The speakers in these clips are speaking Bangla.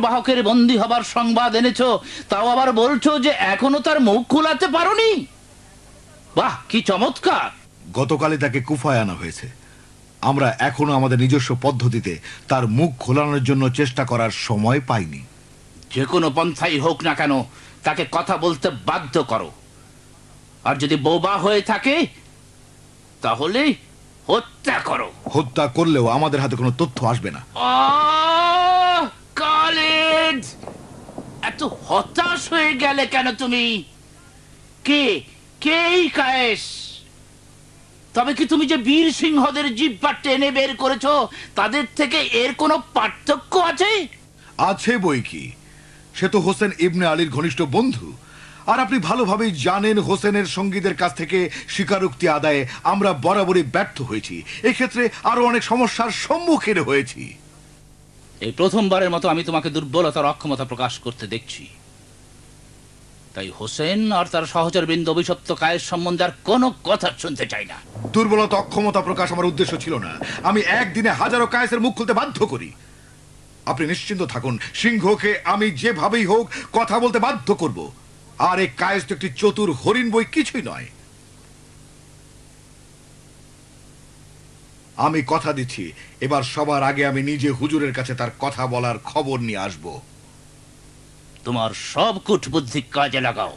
বাহকের বন্দী হবার সংবাদ এনেছো, তাও আবার বলছো যে এখনো তার মুখ খোলাতে পারোনি। বাহ, কি চমৎকার! গতকালই তাকে কুফায় আনা হয়েছে। আমরা এখনো আমাদের নিজস্ব পদ্ধতিতে তার মুখ খোলানোর জন্য চেষ্টা করার সময় পাইনি। যে কোনো পন্থাই হোক না কেন, তাকে কথা বলতে বাধ্য করো। আর যদি বোবা হয়ে থাকে তাহলে হত্যা করো। হত্যা করলেও আমাদের হাতে কোনো তথ্য আসবে না। খালিদ, এত হতাশ হয়ে গেলে কেন তুমি? কে কে এই কায়েস? তবে কি তুমি যে বীর সিংহদের জিহ্বা টেনে বের করেছো, তাদের থেকে এর কোনো পার্থক্য আছে? আছে বই কি, সে তো হোসেন ইবনে আলীর ঘনিষ্ঠ বন্ধু। আর আপনি ভালোভাবেই জানেন হোসেনের সঙ্গীদের কাছ থেকে স্বীকারোক্তি আদায়ে আমরা বরাবরই ব্যর্থ হয়েছি। এক্ষেত্রে আরো অনেক সমস্যার সম্মুখীন হয়েছি। এই প্রথমবারের মতো আমি তোমাকে দুর্বলতার অক্ষমতা প্রকাশ করতে দেখছি। তাই হোসেন আর তার সহচরবৃন্দ অভিশপ্ত কায়েস সম্বন্ধে আর কোনো কথা শুনতে চাই না। দুর্বলতা অক্ষমতা প্রকাশ আমার উদ্দেশ্য ছিল না। আমি একদিনে হাজারো কায়েসের মুখ খুলতে বাধ্য করি। আপনি নিশ্চিন্ত থাকুন, সিংহকে আমি যেভাবেই হোক কথা বলতে বাধ্য করব। আর এই কায়েস তো একটি চতুর হরিণ বই কিছুই নয়। আমি কথা দিচ্ছি, এবার সবার আগে আমি নিজে হুজুরের কাছে তার কথা বলার খবর নিয়ে আসব। তোমার সব কূটবুদ্ধি কাজে লাগাও।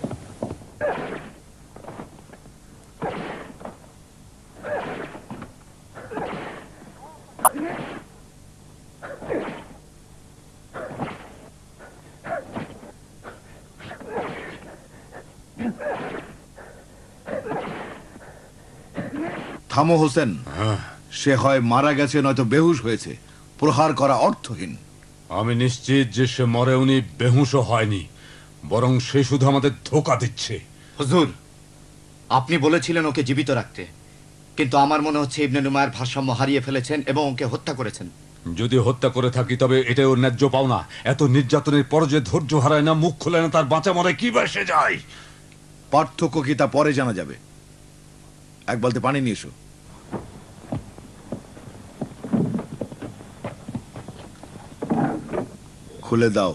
থামো হোসেন, সে হয় মারা গেছে নয়তো বেহুশ হয়েছে। প্রহার করা অর্থহীন। আমি নিশ্চিত যে সে মরেওনি, বেহুঁশও হয়নি, বরং সে শুধু আমাদের ধোঁকা দিচ্ছে। হুজুর, আপনি বলেছিলেন ওকে জীবিত রাখতে, কিন্তু আমার মনে হচ্ছে ইবনে নুমায়ের ভারসাম্য হারিয়ে ফেলেছেন এবং ওকে হত্যা করেছেন। যদি হত্যা করে থাকি তবে এটাই ওর ন্যায্য পাওনা। এত নির্যাতনের পর যে ধৈর্য হারায় না, মুখ খোলে না, তার বাঁচা মরে কি বেসে যায়। পার্থক্য কি তা পরে জানা যাবে। এক বালতি পানি নিয়ে এসো। খুলে দাও।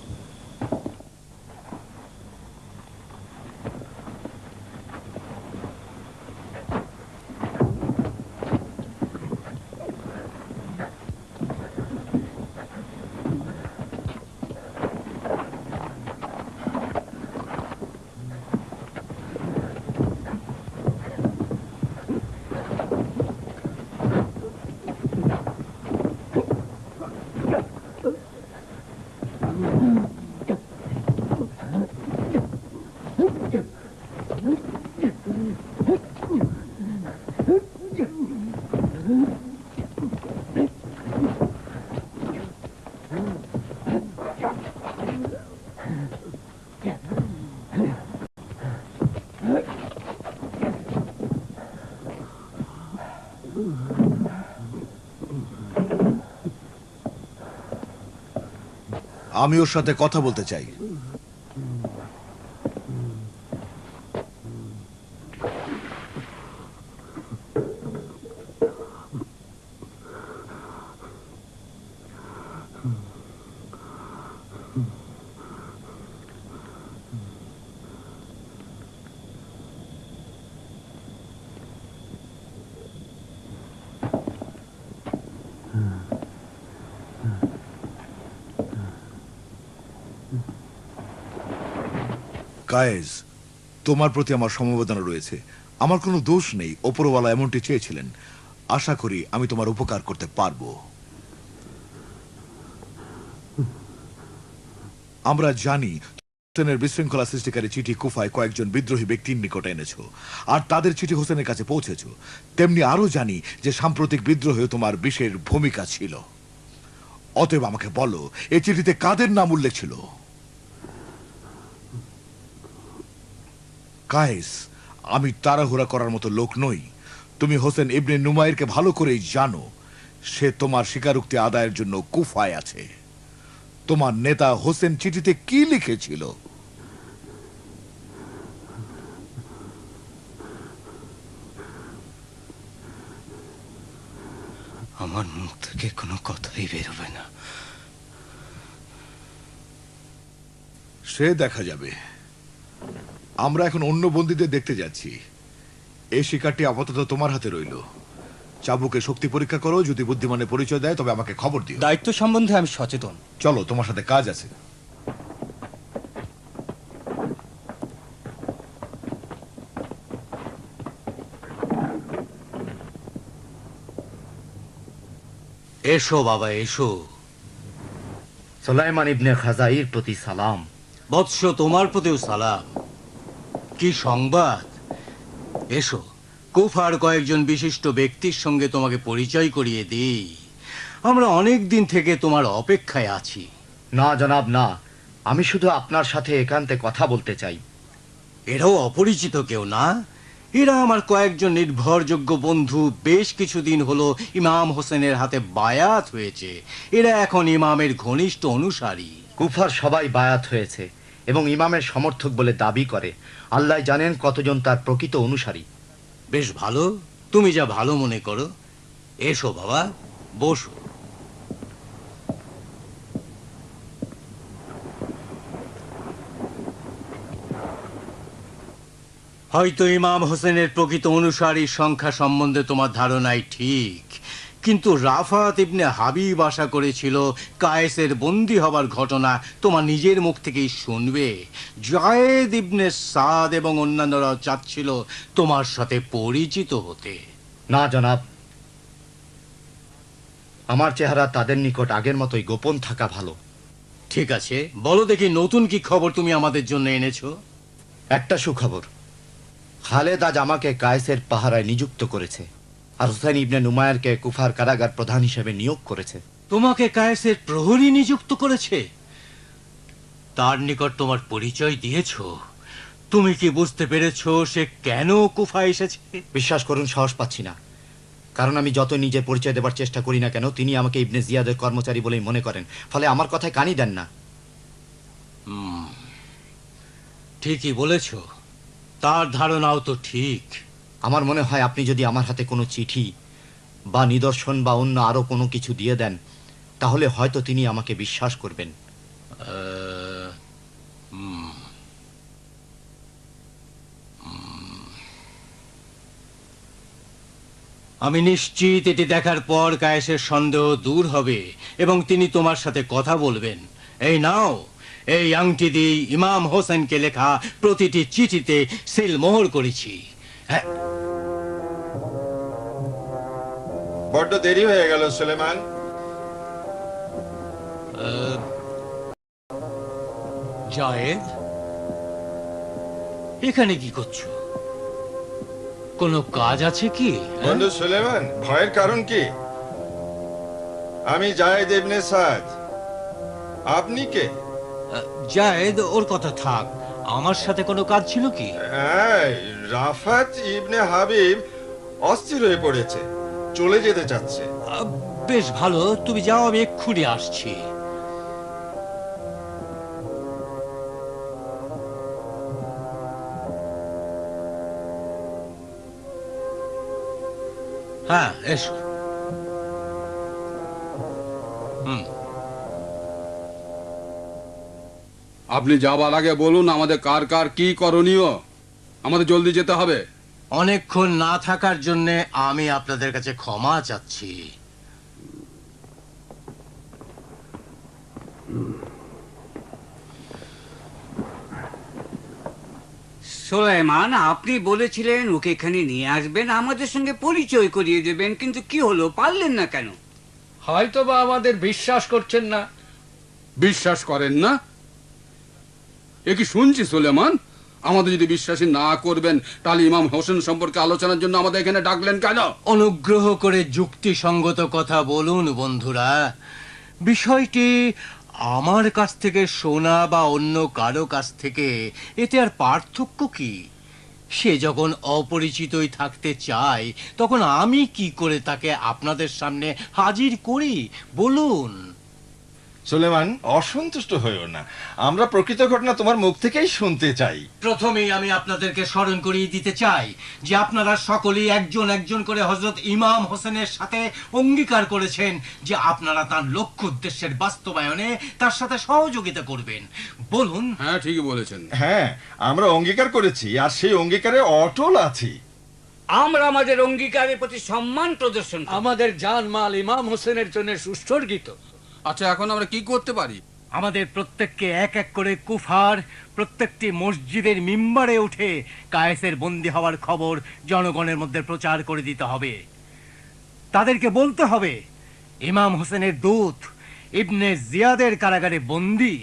আমি ওর সাথে কথা বলতে চাই। কায়েস, তোমার প্রতি আমার সমবেদনা রয়েছে। আমার কোনো দোষ নেই, ওপরওয়ালা এমনটি চেয়েছিলেন। আশা করি আমি তোমার উপকার করতে পারবো। আমরা জানি হোসেনের বিশৃঙ্খলা সৃষ্টিকারী চিঠি কুফায় কয়েকজন বিদ্রোহী ব্যক্তির নিকটে এনেছো, আর তাদের চিঠি হোসেনের কাছে পৌঁছেছো। তেমনি আরো জানি যে সাম্প্রতিক বিদ্রোহে তোমার বিশেষ ভূমিকা ছিল। অতএব আমাকে বলো, এই চিঠিতে কাদের নাম উল্লেখ ছিল? কায়েস, আমি তাড়াহুড়া করার মতো লোক নই। তুমি হোসেন ইবনে নুমাইরকে ভালো করেই জানো। সে তোমার স্বীকারোক্তি আদায়ের জন্য কুফায় আছে। তোমার নেতা হোসেন চিঠিতে কি লিখেছিল? আমার মুখ থেকে কোনো কথাই বেরোবে না। সে দেখা যাবে। আমরা এখন অন্য বন্দীদের দেখতে যাচ্ছি। এই শিকারটি আপাতত তোমার হাতে রইল। চাবুকে শক্তি পরীক্ষা করো, যদি বুদ্ধিমানের পরিচয় দেয় তবে আমাকে খবর দিও। দায়িত্ব সম্বন্ধে আমি সচেতন। চলো, তোমার সাথে কাজ আছে। এসো বাবা এসো। সুলাইমান ইবনে খাজাইর প্রতি সালাম। বৎস তোমার প্রতিও সালাম। কি সংবাদ? এসো, কুফার কয়েকজন বিশিষ্ট ব্যক্তির সঙ্গে তোমাকে পরিচয় করিয়ে দিই। আমরা অনেক দিন থেকে তোমার অপেক্ষায় আছি। না জনাব, না, আমি শুধু আপনার সাথে একান্তে কথা বলতে চাই। এরাও অপরিচিত কেউ না। এরা আমার কয়েকজন নির্ভরযোগ্য বন্ধু। বেশ কিছুদিন হলো ইমাম হোসেনের হাতে বায়াত হয়েছে। এরা এখন ইমামের ঘনিষ্ঠ অনুসারী। কুফার সবাই বায়াত হয়েছে এবং ইমামের সমর্থক বলে দাবি করে। আল্লাহ জানেন কতজন তার প্রকৃত অনুসারী। বেশ ভালো, তুমি যা ভালো মনে করো। এসো বাবা, বসো। হয়তো ইমাম হোসেনের প্রকৃত অনুসারীর সংখ্যা সম্বন্ধে তোমার ধারণাই ঠিক, কিন্তু রাফাত ইবনে হাবিব আশা করেছিল কায়েসের বন্দী হবার ঘটনা তোমার নিজের মুখ থেকেই শুনবে। জায়েদ ইবনে সাদ এবং অন্যান্যরাও চাচ্ছিল তোমার সাথে পরিচিত হতে। না জনাব, আমার চেহারা তাদের নিকট আগের মতোই গোপন থাকা ভালো। ঠিক আছে, বলো দেখি নতুন কি খবর তুমি আমাদের জন্য এনেছো? একটা সুখবর, খালেদ আজ আমাকে কায়েসের পাহারায় নিযুক্ত করেছে, আর হুসাইন ইবনে নুমায়ারকে কুফার কারাগার প্রধান হিসেবে নিয়োগ করেছে। তোমাকে কায়েসের প্রহরী নিযুক্ত করেছে? তার নিকট তোমার পরিচয় দিয়েছো? তুমি কি বুঝতে পেরেছো সে কেন কুফা এসেছে? বিশ্বাস করুন, সাহস পাচ্ছি না। কারণ আমি যত নিজের পরিচয় দেবার চেষ্টা করি না কেন, তিনি আমাকে ইবনে জিয়াদের কর্মচারী বলেই মনে করেন। ফলে আমার কথায় কানই দেন না। ঠিকই বলেছ, তার ধারণাও তো ঠিক। আমার মনে হয় আপনি যদি আমার হাতে কোনো চিঠি বা নিদর্শন বা অন্য আরো কোনো কিছু দিয়ে দেন, তাহলে হয়তো তিনি আমাকে বিশ্বাস করবেন। আমি নিশ্চিত এটি দেখার পর কায়েসের সন্দেহ দূর হবে এবং তিনি তোমার সাথে কথা বলবেন। এই নাও, এই আংটি দিয়ে ইমাম হোসেনকে লেখা প্রতিটি চিঠিতে সিল মোহর করেছি। হ্যাঁ, বড্ড দেরি হয়ে গেল সুলেমান। জায়েদ, এখানে কি করছো? কোনো কাজ আছে কি? বন্ধু সুলেমান, ভয়ের কারণ কি? আমি জায়েদ ইবনে সাদ। আপনি কে? জায়েদ, ওর কথা থাক। আমার সাথে কোনো কাজ ছিল কি? হ্যাঁ, রাফাত ইবনে হাবিব অস্থির হয়ে পড়েছে, চলে যেতে চাচ্ছে। বেশ ভালো, তুমি যাও, আমি এক্ষুনি আসছি। হ্যাঁ, এসো। আপনি যাবার আগে বলুন আমাদের কার কার কি করণীয়। আমাদের জলদি যেতে হবে। অনেকক্ষণ না থাকার জন্য আমি আপনাদের কাছে ক্ষমা চাচ্ছি। সুলাইমান, আপনি বলেছিলেন ওকে এখানে নিয়ে আসবেন, আমাদের সঙ্গে পরিচয় করিয়ে দেবেন, কিন্তু কি হলো, পারলেন না কেন? হয়তো বা আমাদের বিশ্বাস করছেন না। বিশ্বাস করেন না? এ কি শুনছি সুলেমান? আমাদের যদি বিশ্বাসী না করবেন, তাহলে ইমাম হোসেন সম্পর্কে আলোচনার জন্য আমাদের এখানে ডাকলেন কেন? অনুগ্রহ করে যুক্তিসঙ্গত কথা বলুন বন্ধুরা। বিষয়টি আমার কাছ থেকে শোনা বা অন্য কারো কাছ থেকে, এতে আর পার্থক্য কি? সে যখন অপরিচিতই থাকতে চায়, তখন আমি কি করে তাকে আপনাদের সামনে হাজির করি বলুন? সুলেমান, অসন্তুষ্ট হইও না, আমরা প্রকৃত ঘটনা তোমার মুখ থেকেই শুনতে চাই। প্রথমেই আমি আপনাদেরকে স্মরণ করিয়ে দিতে চাই যে আপনারা সকলেই একজন একজন করে হযরত ইমাম হোসেনের সাথে অঙ্গীকার করেছেন যে আপনারা তার লক্ষ্য উদ্দেশ্যের বাস্তবায়নে তার সাথে সহযোগিতা করবেন। বলুন। হ্যাঁ, ঠিকই বলেছেন। হ্যাঁ, আমরা অঙ্গীকার করেছি আর সেই অঙ্গীকারে অটল আছি। আমরা আমাদের অঙ্গীকারের প্রতি সম্মান প্রদর্শন করি। আমাদের জানমাল ইমাম হোসেনের জন্য সুস্থর্গিত। আচ্ছা, এখন আমরা কি করতে পারি? আমাদের প্রত্যেককে এক এক করে কুফার প্রত্যেকটি মসজিদের মিম্বারে উঠে কায়েসের বন্দী হওয়ার খবর জনগণের মধ্যে প্রচার করে দিতে হবে। তাদেরকে বলতে হবে ইমাম হোসেনের দূত ইবনে জিয়াদের কারাগারে বন্দী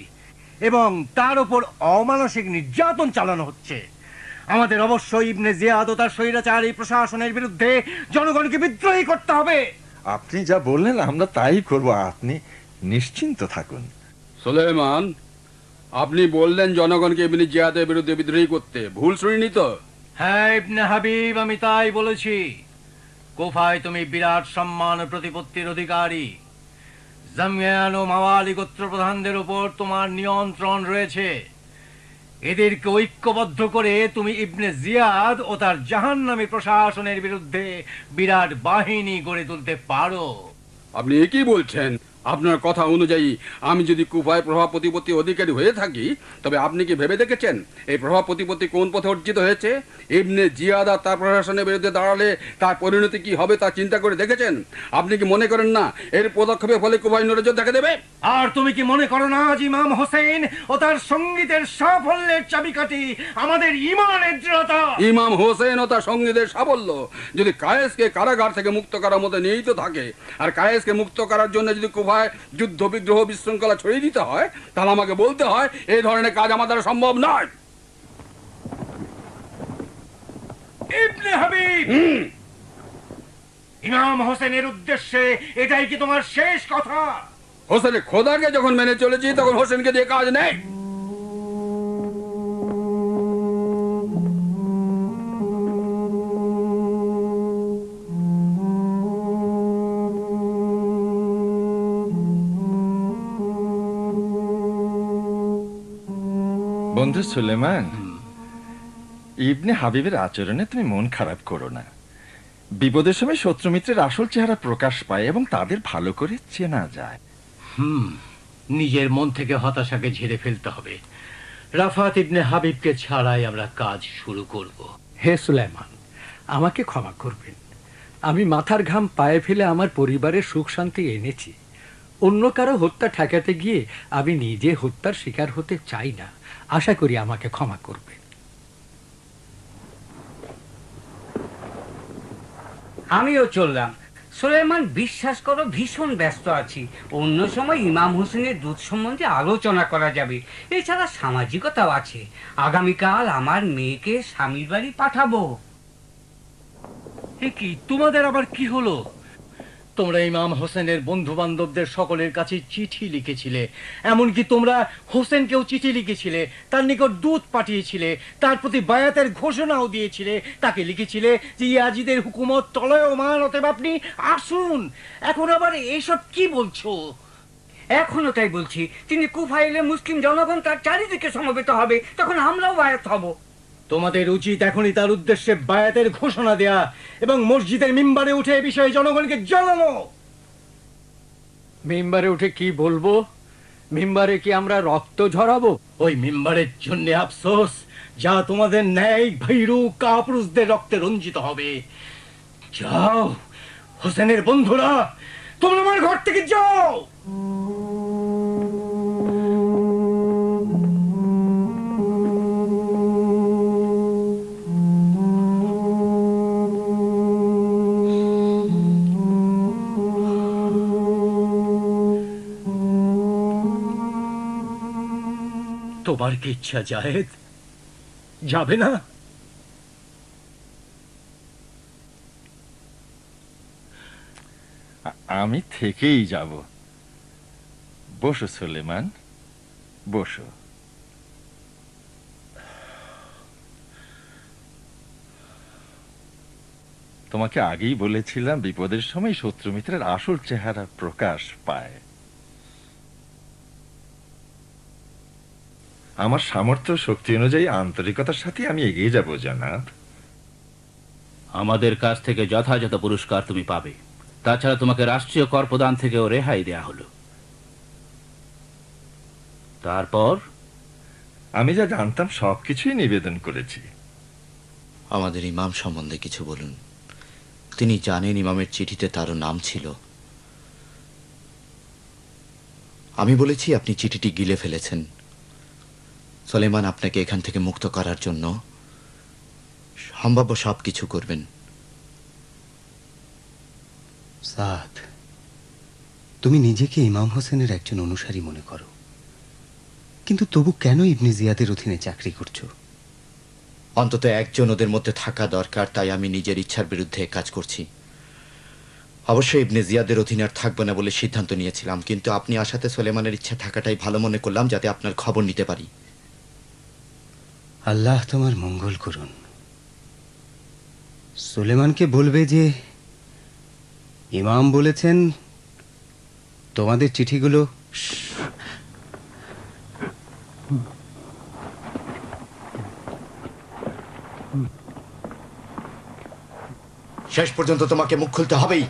এবং তার উপর অমানসিক নির্যাতন চালানো হচ্ছে। আমাদের অবশ্যই ইবনে জিয়াদ ও তার স্বৈরাচারী প্রশাসনের বিরুদ্ধে জনগণকে বিদ্রোহী করতে হবে। আপনি যা বললেন আমরা তাই করব, আপনি নিশ্চিন্ত থাকুন। সুলেমান, আপনি বললেন জনগণকে ইবনে জিয়াদের বিরুদ্ধে বিদ্রোহী করতে, ভুল শুনিনি তো? হ্যাঁ ইবনে হাবিব, আমি তাই বলেছি। কুফায় তুমি বিরাট সম্মান ও প্রতিপত্তির অধিকারী। জামিয়ান ও মাওয়ালি গোত্র প্রধানদের উপর তোমার নিয়ন্ত্রণ রয়েছে। এদেরকে ঐক্যবদ্ধ করে তুমি ইবনে জিয়াদ ও তার জাহান্নামী প্রশাসনের বিরুদ্ধে বিরাট বাহিনী গড়ে তুলতে পারো। আপনি কি বলছেন? আপনার কথা অনুযায়ী আমি যদি কুফায় প্রভাব প্রতিপত্তি অধিকারী হয়ে থাকি, তবে আপনি কি ভেবে দেখেছেন এই প্রভাব প্রতিপত্তি কোন পথে অর্জিত হয়েছে? ইবনে জিয়াদ আর তার প্রশাসনের বিরুদ্ধে দাঁড়ালে তার পরিণতি কি হবে তা চিন্তা করে দেখেছেন? আপনি কি মনে করেন না এর পদক্ষেপের ফলে কুফায় নড়েচড় দেখা দেবে? আর তুমি কি মনে করো না যে ইমাম হোসেন ও তার সঙ্গীতের সাফল্যের চাবিকাঠি আমাদের ঈমানের দৃঢ়তা? ইমাম হোসেন ও তার সঙ্গীদের সাফল্য যদি কায়েসকে কারাগার থেকে মুক্ত করার মধ্যে নিহিত থাকে, আর কায়েসকে মুক্ত করার জন্য যদি কুফায় যুদ্ধ বিগ্রহ বিশৃঙ্খলা ছড়িয়ে দিতে হয়, তাহলে আমাকে বলতে হয় এই ধরনের কাজ আমার দ্বারা সম্ভব নয়। ইবনে হাবিব, ইমাম হোসেনের উদ্দেশ্যে এটাই কি তোমার শেষ কথা? হোসেনের খোদাকে যখন মেনে চলেছি তখন হোসেনকে দিয়ে কাজ নেই। বন্ধু সুলেমান, ইবনে হাবিবের আচরণে তুমি মন খারাপ করো না। বিপদের সময় শত্রু মিত্রের আসল চেহারা প্রকাশ পায় এবং তাদের ভালো করে চেনা যায়। নিজের মন থেকে হতাশাকে ঝেড়ে ফেলতে হবে। রাফাত ইবনে হাবিবকে ছাড়াই আমরা কাজ শুরু করব। হে সুলাইমান, আমাকে ক্ষমা করবেন। আমি মাথার ঘাম পায়ে ফেলে আমার পরিবারের সুখ শান্তি এনেছি। অন্য কারো হত্যা ঠেকাতে গিয়ে আমি নিজে হত্যার শিকার হতে চাই না। আশা করি আমাকে ক্ষমা করবেন। আমিও চললাম। সুলাইমান, বিশ্বাস করো ভীষণ ব্যস্ত আছি। অন্য সময় ইমাম হোসেনের দূত সম্বন্ধে আলোচনা করা যাবে। এছাড়া সামাজিকতাও আছে। আগামীকাল আমার মেয়েকে স্বামীর বাড়ি পাঠাবো। কি তোমাদের আবার কি হলো? তোমরা ইমাম হোসেনের বন্ধু বান্ধবদের সকলের কাছে চিঠি লিখেছিলে, এমনকি তোমরা হোসেনকেও চিঠি লিখেছিলে, তার নিকট দূত পাঠিয়েছিলে, তার প্রতি বায়াতের ঘোষণাও দিয়েছিলে, তাকে লিখেছিলে যে ইয়াজিদের হুকুমত চলমান, অতএব আপনি আসুন। এখন আবার এসব কি বলছো? এখনো তাই বলছি। তিনি কুফায় এলে মুসলিম জনগণ তার চারিদিকে সমবেত হবে, তখন আমরাও বায়াত হব। তোমাদের উচিত এখনই তার উদ্দেশ্যে বায়াতের ঘোষণা দেয়া এবং মসজিদের মিম্বারে উঠে এ বিষয়ে জনগণকে জানানো। মিম্বারে উঠে কি বলবো? মিম্বারে কি আমরা রক্ত ঝরাবো? ওই মিম্বারের জন্য আফসোস, যা তোমাদের ন্যায় ভীরু কাপুরুষদের রক্তে রঞ্জিত হবে। যাও হোসেনের বন্ধুরা, তোমরা আমার ঘর থেকে যাও। তোমার কি ইচ্ছা জায়েদ? যাবে না? আমি থেকেই যাব। বসো সুলেমান, বসো। তোমাকে আগেই বলেছিলাম বিপদের সময় শত্রু মিত্রের আসল চেহারা প্রকাশ পায়। আমার সামর্থ্য শক্তি অনুযায়ী আন্তরিকতার সাথে আমি এগিয়ে যাব জনাব। আমাদের কাছ থেকে যথাযথ পুরস্কার তুমি পাবে। তাছাড়া তোমাকে রাষ্ট্রীয় কর প্রদান থেকেও রেহাই দেয়া হলো। তারপর আমি যা জানতাম সবকিছুই নিবেদন করেছি। আমাদের ইমাম সম্বন্ধে কিছু বলুন। তিনি জানেন ইমামের চিঠিতে তারও নাম ছিল। আমি বলেছি আপনি চিঠিটি গিলে ফেলেছেন। সুলেমান আপনাকে এখান থেকে মুক্ত করার জন্য সম্ভাব্য সবকিছু করবেন। সাদ, তুমি নিজেকে ইমাম হোসেনের একজন অনুসারী মনে করো, কিন্তু তবু কেন ইবনে জিয়াদের অধীনে চাকরি করছো? অন্তত একজন ওদের মধ্যে থাকা দরকার, তাই আমি নিজের ইচ্ছার বিরুদ্ধে কাজ করছি। অবশ্যই ইবনে জিয়াদের অধীনে আর থাকবো না বলে সিদ্ধান্ত নিয়েছিলাম, কিন্তু আপনি আসাতে সুলেমানের ইচ্ছা থাকাটাই ভালো মনে করলাম, যাতে আপনার খবর নিতে পারি। আল্লাহ তোমার মঙ্গল করুন। সুলেমানকে বলবে যে ইমাম বলেছেন তোমাদের চিঠিগুলো শেষ পর্যন্ত তোমাকে মুখ খুলতে হবেই।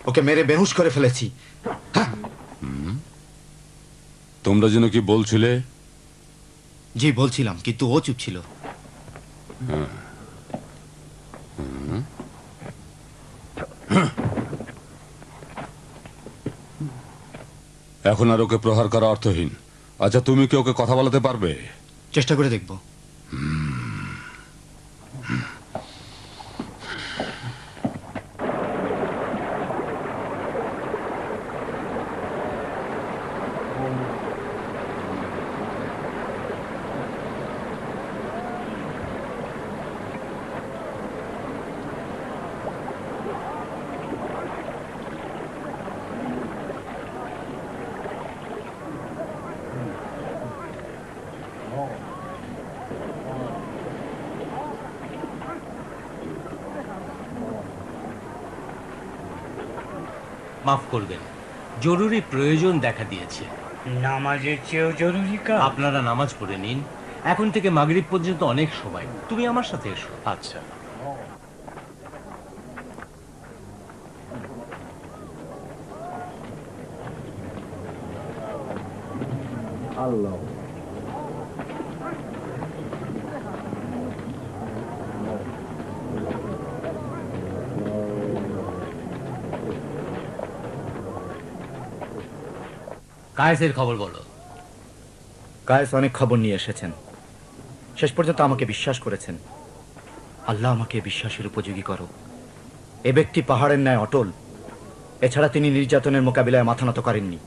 ওকে মেরে বেহুশ করে ফেলেছি। তোমরা যেন কি বলছিলে? জি বলছিলাম, কিন্তু ও চুপ ছিল। এখন আর ওকে প্রহার করা অর্থহীন। আচ্ছা, তুমি কি ওকে কথা বলাতে পারবে? চেষ্টা করে দেখব। মাফ করবেন, জরুরি প্রয়োজন দেখা দিয়েছে। নামাজের চেয়েও জরুরি কাজ। আপনারা নামাজ পড়ে নিন। এখন থেকে মাগরিব পর্যন্ত অনেক সময়। তুমি আমার সাথে এসো। আচ্ছা। কায়েসের খবর বলো। কায়েস অনেক খবর নিয়ে এসেছেন। শেষ পর্যন্ত আমাকে বিশ্বাস করেছেন। আল্লাহ আমাকে বিশ্বাসের উপযোগী করো। এ ব্যক্তি পাহাড়ের ন্যায় অটল। এছাড়া তিনি নির্যাতনের মোকাবিলায় মাথা নত করেননি।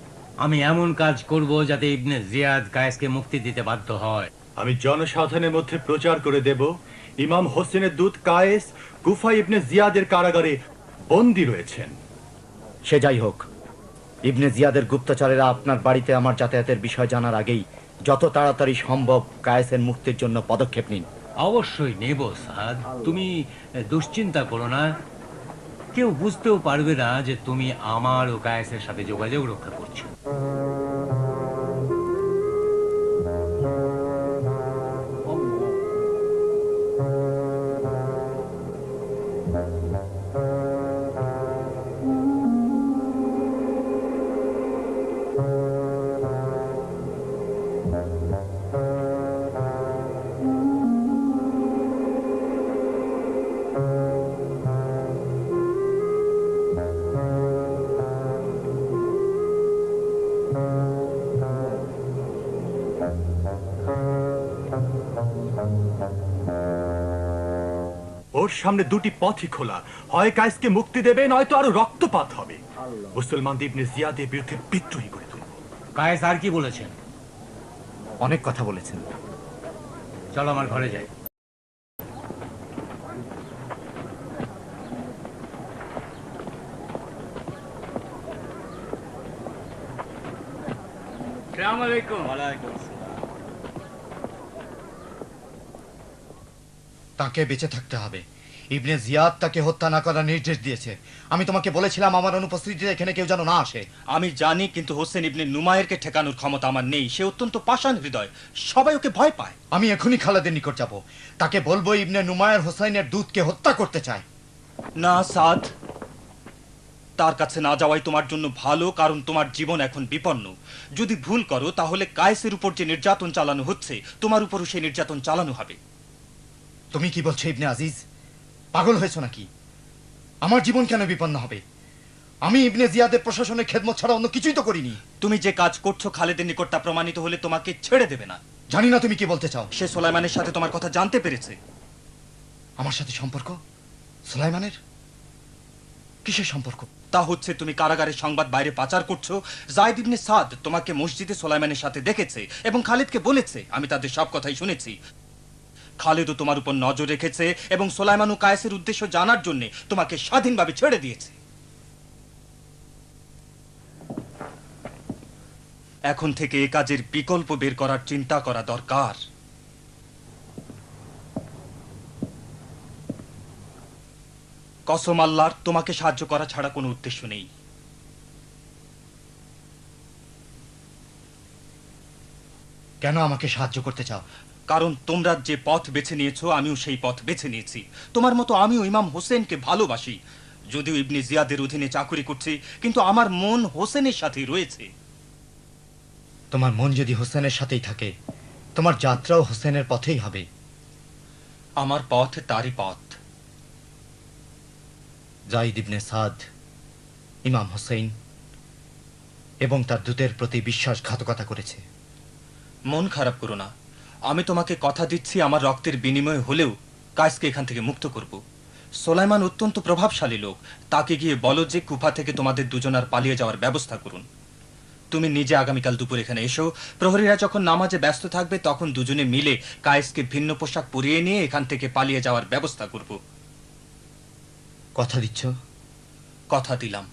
আমি এমন কাজ করব যাতে ইবনে জিয়াদ কায়েসকে মুক্তি দিতে বাধ্য হয়। আমি জনসাধারণের মধ্যে প্রচার করে দেব ইমাম হোসেনের দূত কায়েস কুফা ইবনে জিয়াদের কারাগারে বন্দী রয়েছেন। সে যাই হোক, ইবনে জিয়াদের গুপ্তচরেরা আপনার বাড়িতে আমার যাতায়াতের বিষয় জানার আগেই যত তাড়াতাড়ি সম্ভব কায়েসের মুক্তির জন্য পদক্ষেপ নিন। অবশ্যই নেব সাদ, তুমি দুশ্চিন্তা করো না। কেউ বুঝতেও পারবে না যে তুমি আমার ও কায়েসের সাথে যোগাযোগ রক্ষা করছো। ওর সামনে দুটি পথই খোলা, হয় কায়েসকে মুক্তি দেবে, নয়তো আরো রক্তপাত হবে। মুসলমান ইবনে জিয়াদের বিরুদ্ধে বিদ্রোহী করে তুলব। কায়েস আর কি বলেছেন? অনেক কথা বলেছেন। চলো আমার ঘরে যাই। আসসালামু আলাইকুম। তাকে বেঁচে থাকতে হবে। ইবনে জিয়াদ তাকে হত্যা না করার নির্দেশ দিয়েছে। আমি তোমাকে বলেছিলাম আমার অনুপস্থিতিতে এখানে কেউ যেন না আসে। আমি জানি, কিন্তু হোসেন ইবনে নুমায়েরকে ঠেকানোর ক্ষমতা আমার নেই। সে অত্যন্ত পাষাণ হৃদয়, সবাই ওকে ভয় পায়। আমি এখনই খালেদের নিকট যাব, তাকে বলবো ইবনে নুমায়ের হোসাইনের দূতকে হত্যা করতে চায়। না সাদ, তার কাছে না যাওয়াই তোমার জন্য ভালো, কারণ তোমার জীবন এখন বিপন্ন। যদি ভুল করো তাহলে কায়েসের উপর যে নির্যাতন চালানো হচ্ছে, তোমার উপরও সেই নির্যাতন চালানো হবে। তুমি কি বলছো ইবনে আজিজ? পাগল হয়েছো নাকি? আমার জীবন কেন বিপন্ন হবে? আমি ইবনে জিয়াদের প্রশাসনের খেদমত ছাড়া অন্য কিছুই তো করিনি। তুমি যে কাজ করছো খালেদের নিকট তা প্রমাণিত হলে তোমাকে ছেড়ে দেবে না। জানি না তুমি কি বলতে চাও। সে সোলাইমানের সাথে তোমার কথা জানতে পেরেছে। আমার সাথে সম্পর্ক? সুলাইমানের কিসের সম্পর্ক? তা হচ্ছে তুমি কারাগারের সংবাদ বাইরে পাচার করছো। যায়েদ ইবনে সাদ তোমাকে মসজিদে সোলাইমানের সাথে দেখেছে এবং খালিদকে বলেছে। আমি তাদের সব কথাই শুনেছি। খালিদও তোমার উপর নজর রেখেছে এবং সোলাইমান ও কায়েসের উদ্দেশ্য জানার জন্য তোমাকে স্বাধীনভাবে ছেড়ে দিয়েছে। এখন থেকে এ কাজের বিকল্প বের করার চিন্তা করা দরকার। কসম আল্লাহর, তোমাকে সাহায্য করা ছাড়া কোনো উদ্দেশ্য নেই। কেন আমাকে সাহায্য করতে চাও? কারণ তোমরা যে পথ বেছে নিয়েছো আমিও সেই পথ বেছে নিয়েছি। তোমার মতো আমিও ইমাম হোসেনকে ভালোবাসি। যদিও ইবনে জিয়াদের অধীনে চাকুরি করছি, কিন্তু আমার মন হোসেনের সাথেই রয়েছে। তোমার মন যদি হোসেনের সাথেই থাকে, তোমার যাত্রাও হোসেনের পথেই হবে। আমার পথ তারই পথ। যায়েদ ইবনে সাদ ইমাম হোসেন এবং তার দূতের প্রতি বিশ্বাসঘাতকতা করেছে। মন খারাপ করো না, আমি তোমাকে কথা দিচ্ছি আমার রক্তের বিনিময়ে হলেও কায়েসকে এখান থেকে মুক্ত করব। সোলাইমান অত্যন্ত প্রভাবশালী লোক, তাকে গিয়ে বলো যে কুফা থেকে তোমাদের দুজনার পালিয়ে যাওয়ার ব্যবস্থা করুন। তুমি নিজে আগামীকাল দুপুর এখানে এসো। প্রহরীরা যখন নামাজে ব্যস্ত থাকবে তখন দুজনে মিলে কায়েসকে ভিন্ন পোশাক পরিয়ে নিয়ে এখান থেকে পালিয়ে যাওয়ার ব্যবস্থা করব। কথা দিচ্ছ? কথা দিলাম।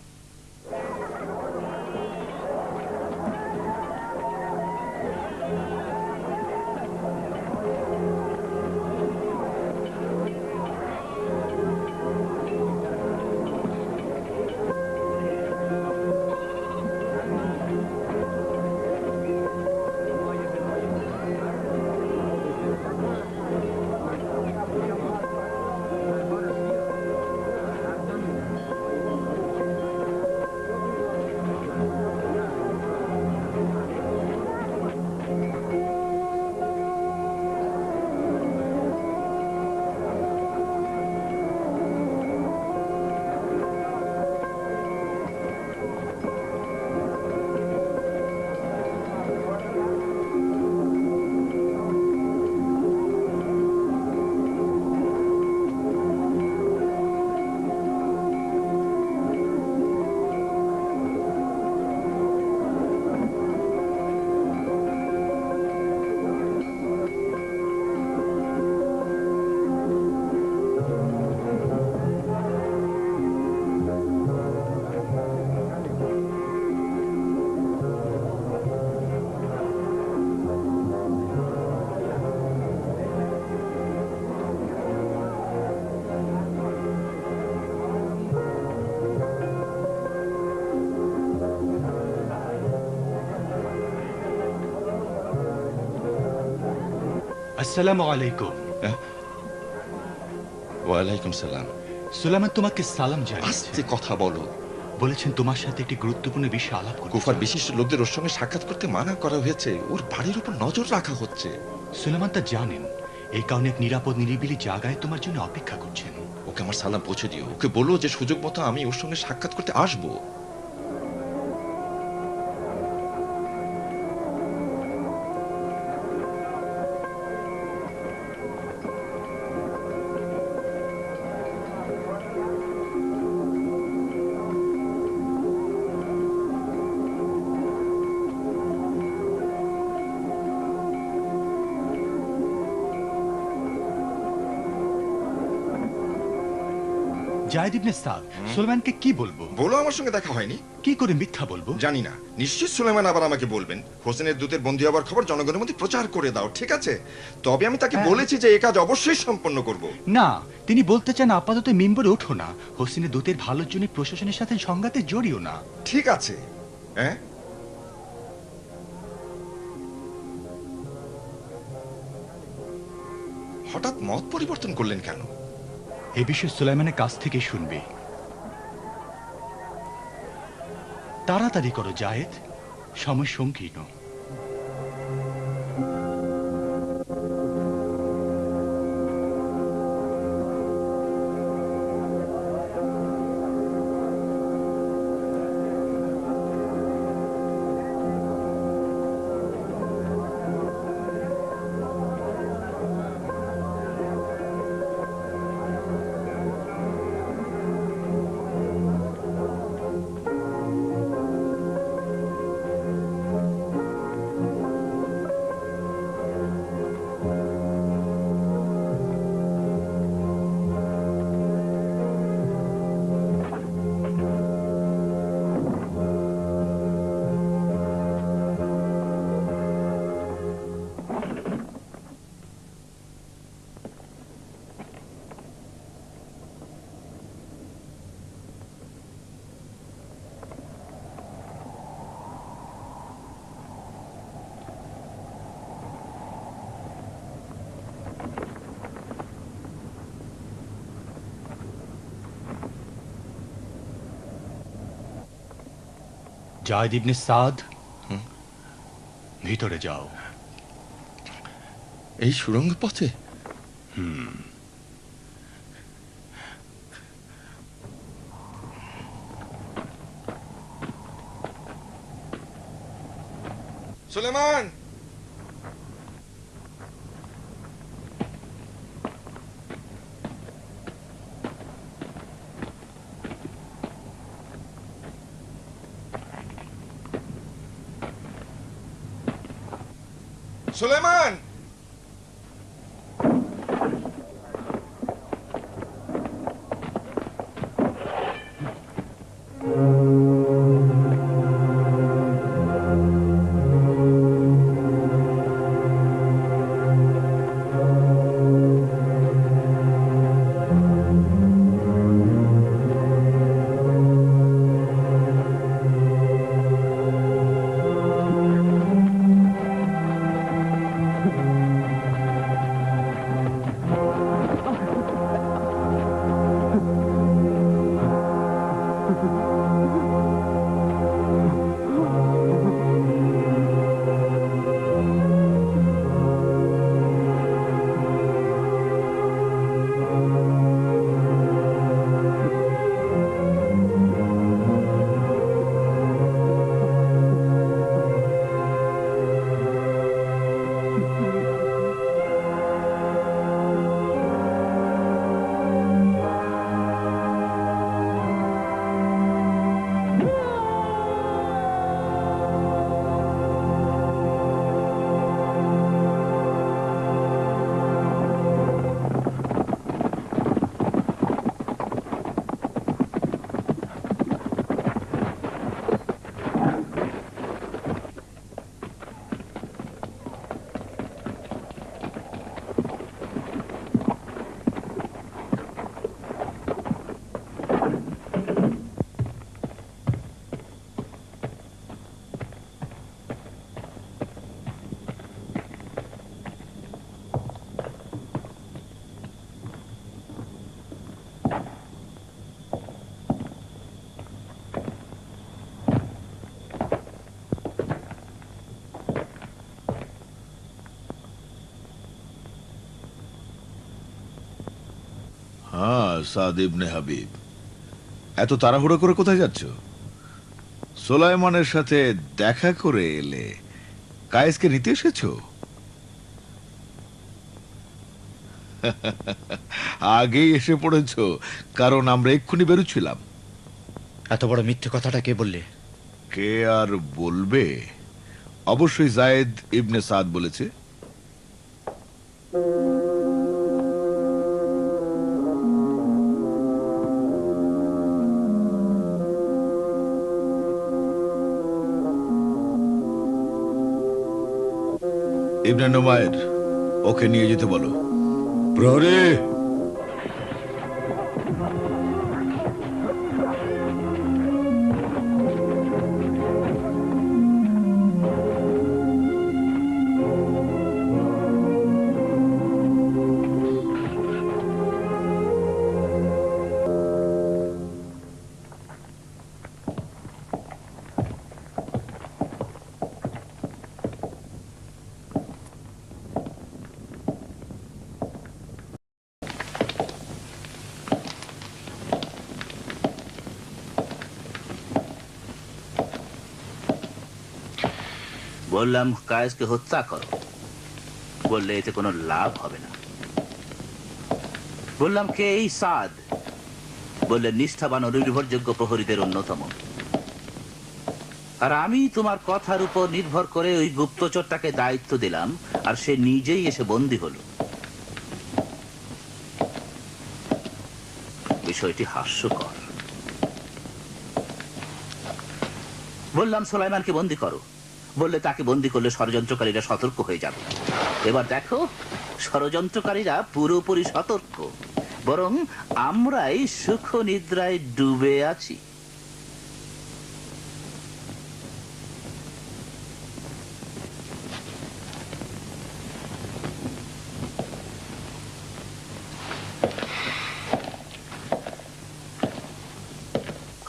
আসসালামু আলাইকুম। ওয়ালাইকুম সালাম। সুলাইমান তোমাকে সালাম জানিয়েছে। আস্তে কথা বলো। বলেছেন তোমার সাথে একটি গুরুত্বপূর্ণ বিষয় আলাপ করতে। কুফার বিশিষ্ট লোকদের ওর সঙ্গে সাক্ষাৎ করতে মানা করা হয়েছে। ওর বাড়ির উপর নজর রাখা হচ্ছে। সুলাইমান তা জানেন, এই কারণে এক নিরাপদ নিরিবিলি জায়গায় তোমার জন্য অপেক্ষা করছেন। ওকে আমার সালাম পৌঁছে দিও। ওকে বলো যে সুযোগ মতো আমি ওর সঙ্গে সাক্ষাৎ করতে আসবো। জায়েদ ইবনে সাদ, সুলেমানকে কি বলবো? বলো আমার সঙ্গে দেখা হয়নি। কি করে মিথ্যা বলবো? জানি না, নিশ্চিত সুলেমান আবার আমাকে বলবেন হোসেনের দূতের বন্দী হবার খবর জনগণের মধ্যে প্রচার করে দাও, ঠিক আছে? তবে আমি তাকে বলেছি যে এই কাজ অবশ্যই সম্পন্ন করব। না, তিনি বলতে চান আপাতত মিম্বরে ওঠো না, হোসেনের দূতের ভালোর জন্য প্রশাসনের সাথে সংঘাতে জড়িও না। ঠিক আছে। হ্যাঁ, হঠাৎ মত পরিবর্তন করলেন কেন? এ বিষয়ে সুলাইমানের কাছ থেকে শুনবে। তাড়াতাড়ি করো জায়েদ, সময় সংকীর্ণ। জায়েদ ইবনে সাদ, ভিতরে যাও। এই সুড়ঙ্গ পথে? সুলেমান, সুলেমান, হ্যাঁ সাদ ইবনে হাবিব, এত তাড়াহুড়ো করে কোথায় যাচ্ছ? সুলাইমানের সাথে দেখা করে এলে, কায়েসকে নিতে এসেছো? আগেই এসে পড়েছো, কারণ আমরা এক্ষুনি বেরোচ্ছিলাম। এত বড় মিথ্যে কথাটা কে বললে? কে আর বলবে? অবশ্যই জায়েদ ইবনে সাদ বলেছে। ইবনে নুমায়ের, ওকে নিয়ে যেতে বলো। প্রহরী, বললাম কায়েসকে হত্যা করো, বললে এতে কোনো লাভ হবে না। বললাম কে এই সাদ, বললে নিষ্ঠাবান ও নির্ভরযোগ্য প্রহরীদের অন্যতম। আর আমি তোমার কথার উপর নির্ভর করে ওই গুপ্তচরটাকে দায়িত্ব দিলাম, আর সে নিজেই এসে বন্দী হলো। বিষয়টি হাস্যকর। বললাম সুলাইমানকে বন্দী করো, বললে তাকে বন্দী করলে ষড়যন্ত্রকারীরা সতর্ক হয়ে যাবে। এবার দেখো, ষড়যন্ত্রকারীরা পুরোপুরি সতর্ক, বরং আমরাই সুখ নিদ্রায় ডুবে আছি।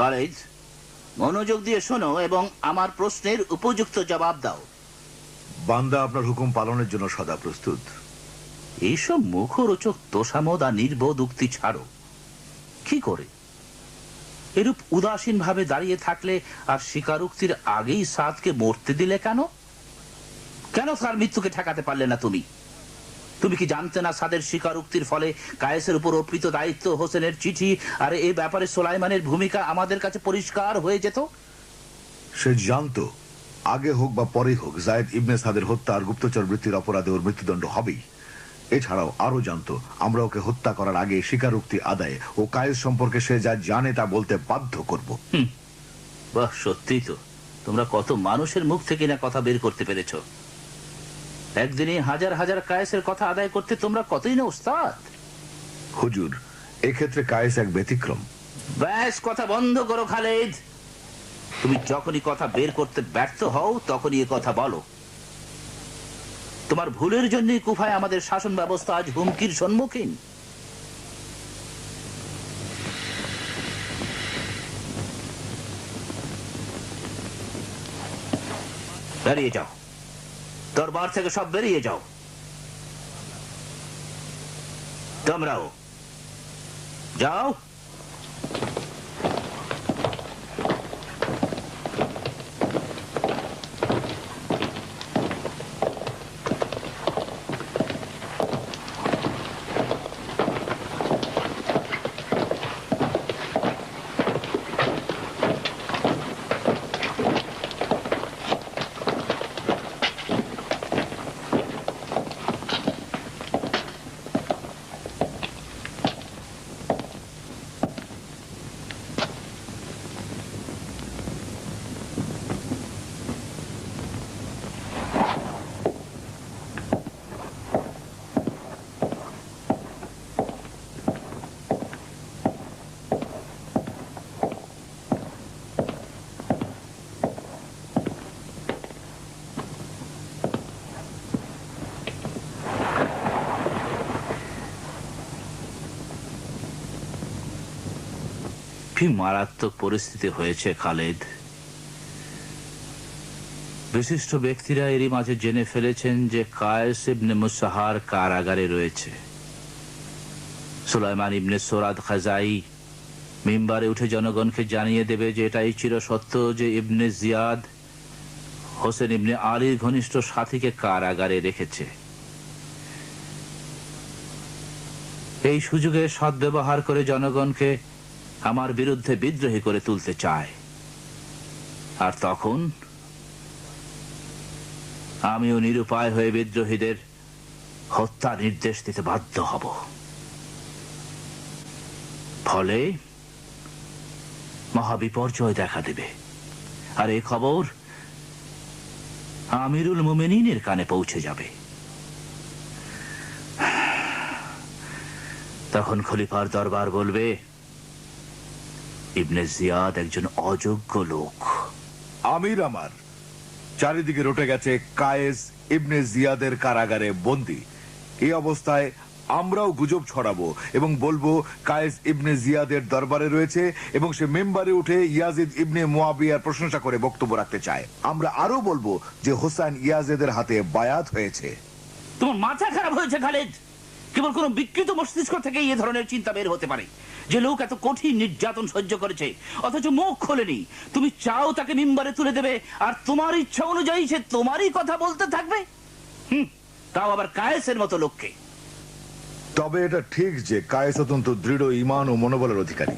কলেজ, মনোযোগ দিয়ে শোনো এবং আমার প্রশ্নের উপযুক্ত জবাব দাও। বান্দা আপনার হুকুম পালনের জন্য সদা প্রস্তুত। এইসব মুখরোচক তোষামোদ আর নির্বোধ উক্তি ছাড়ো। কি করে এরূপ উদাসীন ভাবে দাঁড়িয়ে থাকলে আর স্বীকারোক্তির আগেই সাদকে মরতে দিলে কেন? কেন তার মৃত্যুকে ঠেকাতে পারলে না তুমি? তুমি কি জানতে না সাদের স্বীকারোক্তির ফলে কায়েসের উপর অর্পিত দায়িত্ব, হোসেনের চিঠি আর এই ব্যাপারে সুলাইমানের ভূমিকা আমাদের কাছে পরিষ্কার হয়ে যেত? সে জানতো আগে হোক বা পরে হোক জায়েদ ইবনে সাদের হত্যা আর গুপ্তচর বৃত্তির অপরাধে ওর মৃত্যুদণ্ড হবেই। এছাড়াও আরো জানতো আমরা ওকে হত্যা করার আগে স্বীকারোক্তি আদায়ে ও কায়েস সম্পর্কে সে যা জানে তা বলতে বাধ্য করব। বাহ, সত্যি তো, তোমরা কত মানুষের মুখ থেকে না কথা বের করতে পেরেছ। একদিনে হাজার হাজার কায়েসের কথা আদায় করতে তোমরা কতই না ওস্তাদ। হুজুর, এক্ষেত্রে কায়েস এক ব্যতিক্রম। ব্যাস, কথা বন্ধ করো খালেদ। তুমি যখনই কথা বের করতে ব্যর্থ হও তখনই এ কথা বলো। তোমার ভুলের জন্যই কুফায় আমাদের শাসন ব্যবস্থা আজ হুমকির সম্মুখীন। বেরিয়ে যাও, দরবার থেকে সব বেরিয়ে যাও। তোমরাও যাও। কি মারাত্মক পরিস্থিতি হয়েছে খালেদ। বিশিষ্ট ব্যক্তিরা এরই মাঝে জেনে ফেলেছেন যে কায়েস ইবনে মুসাহার কারাগারে রয়েছে। সুলাইমান ইবনে সোরাদ খাজাই মিম্বারে উঠে জনগণকে জানিয়ে দেবে যে এটাই চিরসত্য যে ইবনে জিয়াদ হোসেন ইবনে আলীর ঘনিষ্ঠ সাথীকে কারাগারে রেখেছে। এই সুযোগে সদ্ব্যবহার করে জনগণকে আমার বিরুদ্ধে বিদ্রোহী করে তুলতে চায়, আর তখন আমিও নিরুপায় হয়ে বিদ্রোহীদের হত্যা নির্দেশ দিতে বাধ্য হব। ফলে মহাবিপর্যয় দেখা দেবে, আর এই খবর আমিরুল মুমিনিনের কানে পৌঁছে যাবে। তখন খলিফার দরবার বলবে ইবনে জিয়াদ একজন অযোগ্য লোক। আমির আমার, চারিদিকে রটে গেছে কায়েস ইবনে জিয়াদের কারাগারে বন্দী। এই অবস্থায় আমরাও গুজব ছড়াবো এবং বলবো কায়েস ইবনে জিয়াদের দরবারে রয়েছে এবং সে মেম্বারে উঠে ইয়াজিদ ইবনে মুয়াবিয়ার প্রশংসা করে বক্তব্য রাখতে চায়। আমরা আরো বলবো যে হোসেন ইয়াজিদের হাতে বায়াত হয়েছে। তোমার মাথা খারাপ হয়েছে খালিদ? কেবল কোন বিকৃত মস্তিষ্ক থেকে এই ধরনের চিন্তা বের হতে পারে যে লোক এত কঠিন নির্যাতন সহ্য করেছে অথচ মুখ খোলেনি। তুমি চাও তাকে মিম্বারে তুলে দেবে আর তোমার ইচ্ছা অনুযায়ী সে তোমারই কথা বলতে থাকবে? তাও আবার কায়েসের মতো লোককে। তবে এটা ঠিক যে কায়েস অত্যন্ত দৃঢ় ঈমান ও মনোবলের অধিকারী,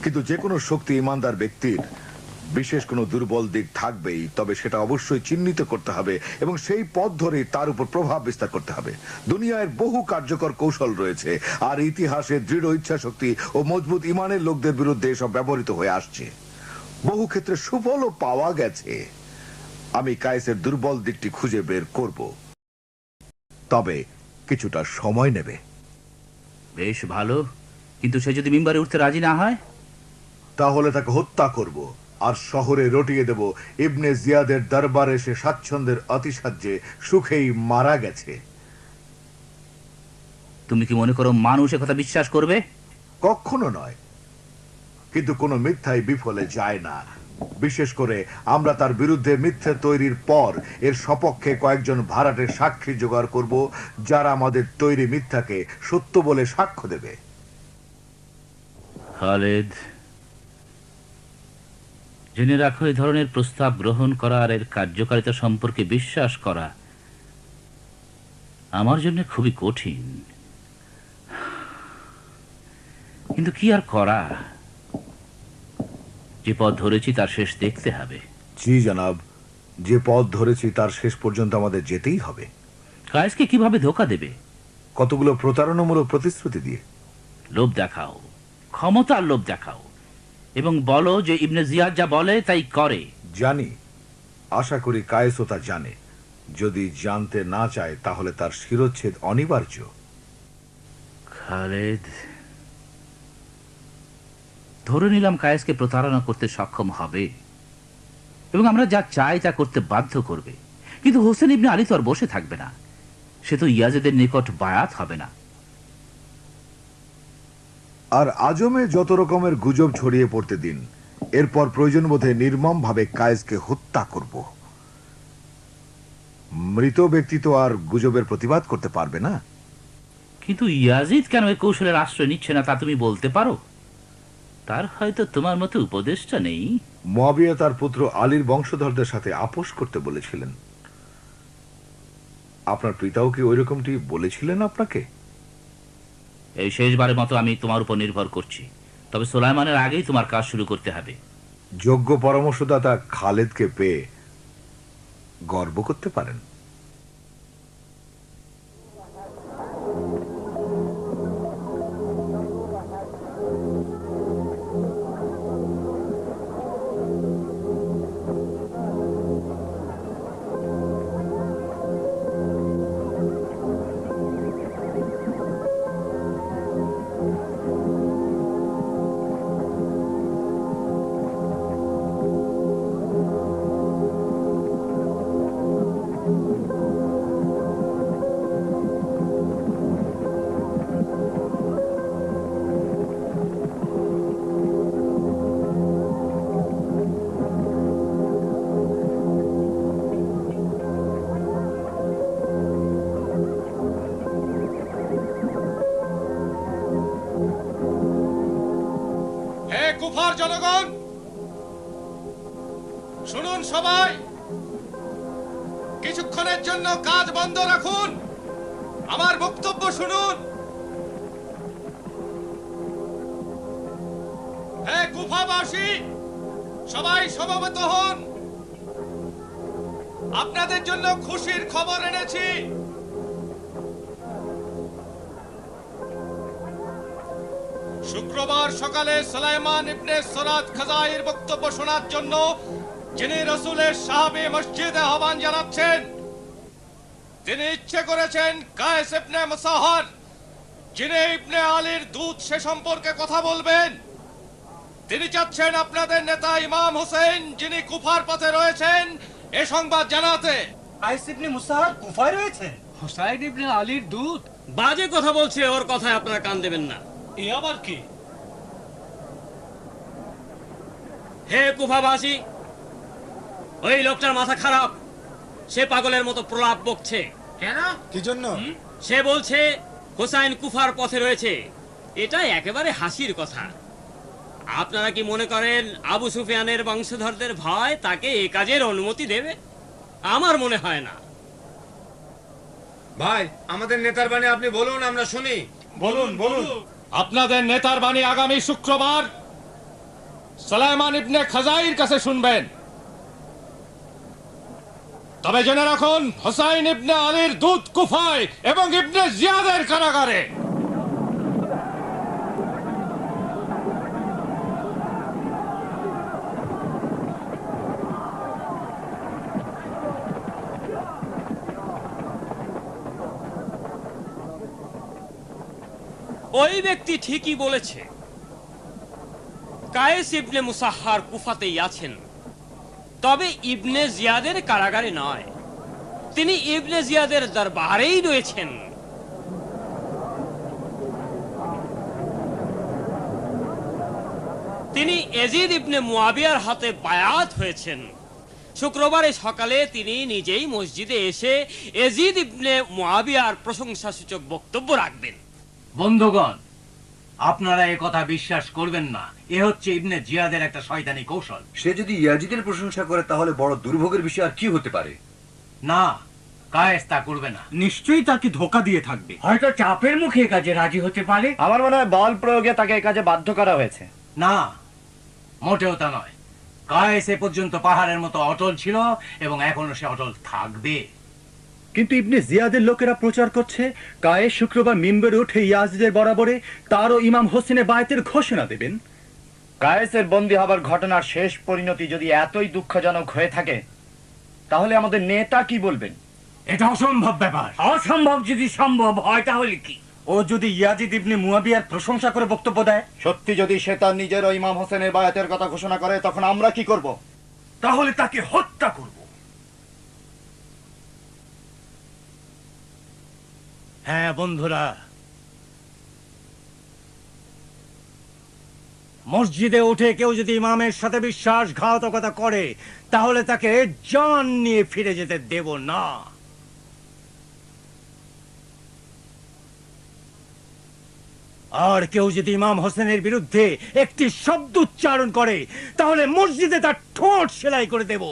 কিন্তু যে কোনো শক্তি ঈমানদার ব্যক্তির বিশেষ কোনো দুর্বল দিক থাকবেই। তবে সেটা অবশ্যই চিহ্নিত করতে হবে এবং সেই পথ ধরে তার উপর প্রভাব বিস্তার করতে হবে। দুনিয়ার বহু কার্যকর কৌশল রয়েছে আর ইতিহাসে দৃঢ় ইচ্ছা শক্তি ও মজবুত ঈমানের লোকদের বিরুদ্ধে এসব ব্যবহৃত হয়ে আসছে। বহু ক্ষেত্রে সুফলও পাওয়া গেছে। আমি কায়েসের দুর্বল দিকটি খুঁজে বের করব, তবে কিছুটা সময় নেবে। বেশ ভালো, কিন্তু সে যদি মিম্বারে উঠতে রাজি না হয়? তাহলে তাকে হত্যা করব আর শহরে রটিয়ে দেব ইবনে জিয়াদের দরবারে সে স্বাচ্ছন্দ্যের অতিসাহ্যে সুখেই মারা গেছে। তুমি কি মনে করো মানুষ কথা বিশ্বাস করবে? কখনো নয়, কিন্তু কোনো মিথ্যাই বিফলে যায় না। বিশেষ করে আমরা তার বিরুদ্ধে মিথ্যে তৈরির পর এর সপক্ষে কয়েকজন ভাড়াটে সাক্ষী জোগাড় করব যারা আমাদের তৈরি মিথ্যাকে সত্য বলে সাক্ষ্য দেবে। খালিদ, জেনে রাখো এই ধরনের প্রস্তাব গ্রহণ করা আর এর কার্যকারিতা সম্পর্কে বিশ্বাস করা আমার জন্য খুবই কঠিন। কিন্তু কি আর করা, যে পথ ধরেছি তার শেষ দেখতে হবে। জি জনাব, যে পথ ধরেছি তার শেষ পর্যন্ত আমাদের যেতেই হবে। কায়েসকে কিভাবে ধোঁকা দেবে? কতগুলো প্রতারণামূলক প্রতিশ্রুতি দিয়ে। লোভ দেখাও, ক্ষমতার লোভ দেখাও এবং বলো যে ইবনে জিয়াদ যা বলে তাই করে। জানি, আশা করি কায়েসও তা জানে। যদি জানতে না চায় তাহলে তার শিরচ্ছেদ অনিবার্য। খালিদ, ধরে নিলাম কায়েসকে প্রতারণা করতে সক্ষম হবে এবং আমরা যা চাই তা করতে বাধ্য করবে, কিন্তু হোসেন ইবনে আলী তো আর বসে থাকবে না। সে তো ইয়াজিদের নিকট বায়াত হবে না। আর আজমে যত রকমের গুজব ছড়িয়ে পড়তে দিন, এরপর প্রয়োজন বোধে নির্মম ভাবে কায়েসকে হত্যা করব। মৃত ব্যক্তি তো আর গুজবের প্রতিবাদ করতে পারবে না। কিন্তু ইয়াজিদ কেন এই কৌশলের আশ্রয় নিচ্ছে না তা তুমি বলতে পারো? তার হয়তো তোমার মতো উপদেশটা নেই। মুয়াবিয়া তার পুত্র আলীর বংশধরদের সাথে আপোষ করতে বলেছিলেন। আপনার পিতাও কি ওই রকমটি বলেছিলেন আপনাকে? এই শেষবারের মতো আমি তোমার উপর নির্ভর করছি, তবে সুলাইমানের আগেই তোমার কাজ শুরু করতে হবে। যোগ্য পরামর্শদাতা খালেদকে পেয়ে গর্ব করতে পারেন। কুফার জনগণ শুনুন, সবাই কিছুক্ষণের জন্য কাজ বন্ধ রাখুন, আমার বক্তব্য শুনুন। হে কুফাবাসী, সবাই সমবেত হন। আপনাদের জন্য খুশির খবর এনেছি। শুক্রবার সকালে সুলাইমান ইবনে সরাদ খাজাইর বক্তব্য শোনার জন্য যিনি রাসূলের সাহাবী মসজিদে আহ্বান জানাচ্ছেন, তিনি ইচ্ছে করেছেন কায়েস ইবনে মুসাহার যিনি ইবনে আলীর দূত সে সম্পর্কে কথা বলবেন। তিনি চাচ্ছেন আপনাদের নেতা ইমাম হোসেন যিনি কুফার পথে রয়েছেন এ সংবাদ জানাতে। কায়েস ইবনে মুসা কুফায় রয়েছে? হোসাইন ইবনে আলীর দূত? বাজে কথা বলছে, ওর কথায় আপনারা কান দেবেন না। এ আবার কি? হে কুফাবাসী, ওই লোকটার মাথা খারাপ। সে পাগলের মতো প্রলাপ বকছে। কেন? কি জন্য? সে বলছে হোসাইন কুফার পথে রয়েছে। এটা একেবারে হাসির কথা। আপনারা কি মনে করেন আবু সুফিয়ানের বংশধরদের ভয় তাকে এ কাজের অনুমতি দেবে? আমার মনে হয় না। ভাই, আমাদের নেতার বাণী আপনি বলুন, আমরা শুনি। বলুন বলুন। আপনাদের নেতার বাণী আগামী শুক্রবার সুলাইমান ইবনে খাজাইর কাছে শুনবেন। তবে জেনে রাখুন, হোসাইন ইবনে আলীর দূত কুফায় এবং ইবনে জিয়াদের কারাগারে। ওই ব্যক্তি ঠিকই বলেছে। কায়েস ইবনে মুসাহহার কুফাতেই আছেন, তবে ইবনে জিয়াদের কারাগারে নয়। তিনি ইবনে জিয়াদের দরবারেই রয়েছেন। তিনি এজিদ ইবনে মুয়াবিয়ার হাতে বায়াত হয়েছেন। শুক্রবারে সকালে তিনি নিজেই মসজিদে এসে এজিদ ইবনে মুয়াবিয়ার প্রশংসাসূচক বক্তব্য রাখবেন। বন্ধুগণ, আপনারা এ কথা বিশ্বাস করবেন না। এ হচ্ছে ইবনে জিয়াদের একটা শয়তানি কৌশল। সে যদি ইয়াজিদের প্রশংসা করে তাহলে বড় দুর্ভোগের বিষয় আর কি হতে পারে? না, কায়েস তা করবে না। নিশ্চয়ই তাকে ধোকা দিয়ে থাকবে। হয়তো চাপের মুখে এ কাজে রাজি হতে পারে। আমার মনে হয় বল প্রয়োগে তাকে এই কাজে বাধ্য করা হয়েছে। না, মোটেও তা নয়। কায়েস এ পর্যন্ত পাহাড়ের মতো অটল ছিল এবং এখনো সে অটল থাকবে। কিন্তু ইবনে জিয়াদের লোকেরা প্রচার করছে কায়েস শুক্রবার মিম্বরে উঠে ইয়াজিদের বরাবরে তারও ইমাম হোসেনের বায়াতের ঘোষণা দেবেন। কায়েসের বন্দী হবার ঘটনার শেষ পরিণতি যদি এতই দুঃখজনক হয়ে থাকে, তাহলে আমাদের নেতা কি বলবেন? এটা অসম্ভব ব্যাপার। অসম্ভব যদি সম্ভব হয় তাহলে কি? ও যদি ইয়াজিদ ইবনে মুয়াবিয়ার প্রশংসা করে বক্তব্য দেয়, সত্যি যদি সে তার নিজের ও ইমাম হোসেনের বায়াতের কথা ঘোষণা করে, তখন আমরা কি করব? তাহলে তাকে হত্যা করব। হ্যাঁ বন্ধুরা, মসজিদে উঠে কেউ যদি ইমামের সাথে বিশ্বাসঘাতকতা করে তাহলে তাকে জান নিয়ে ফিরে যেতে দেব না। আর কেউ যদি ইমাম হোসেনের বিরুদ্ধে একটি শব্দ উচ্চারণ করে তাহলে মসজিদে তার ঠোঁট সেলাই করে দেব।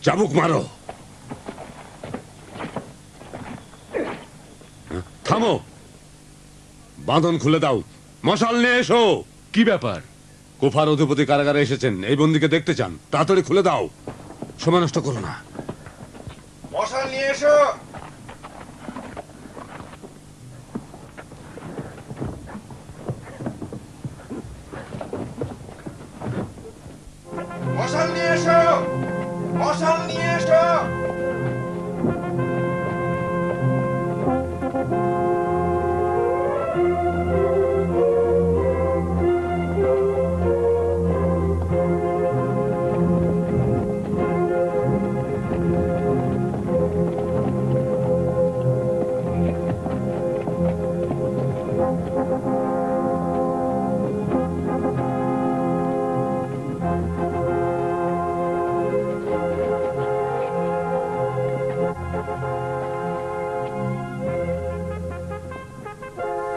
চাবুক মারো। থামো, বাঁধন খুলে দাও, মশাল নিয়ে এসো। কি ব্যাপার? কুফার অধিপতি কারাগারে এসেছেন, এই বন্দীকে দেখতে চান। তাড়াতাড়ি খুলে দাও, সময় নষ্ট করো না। মশাল নিয়ে এসো। মশাল নিয়ে এসো। মশাল নিয়ে এসো।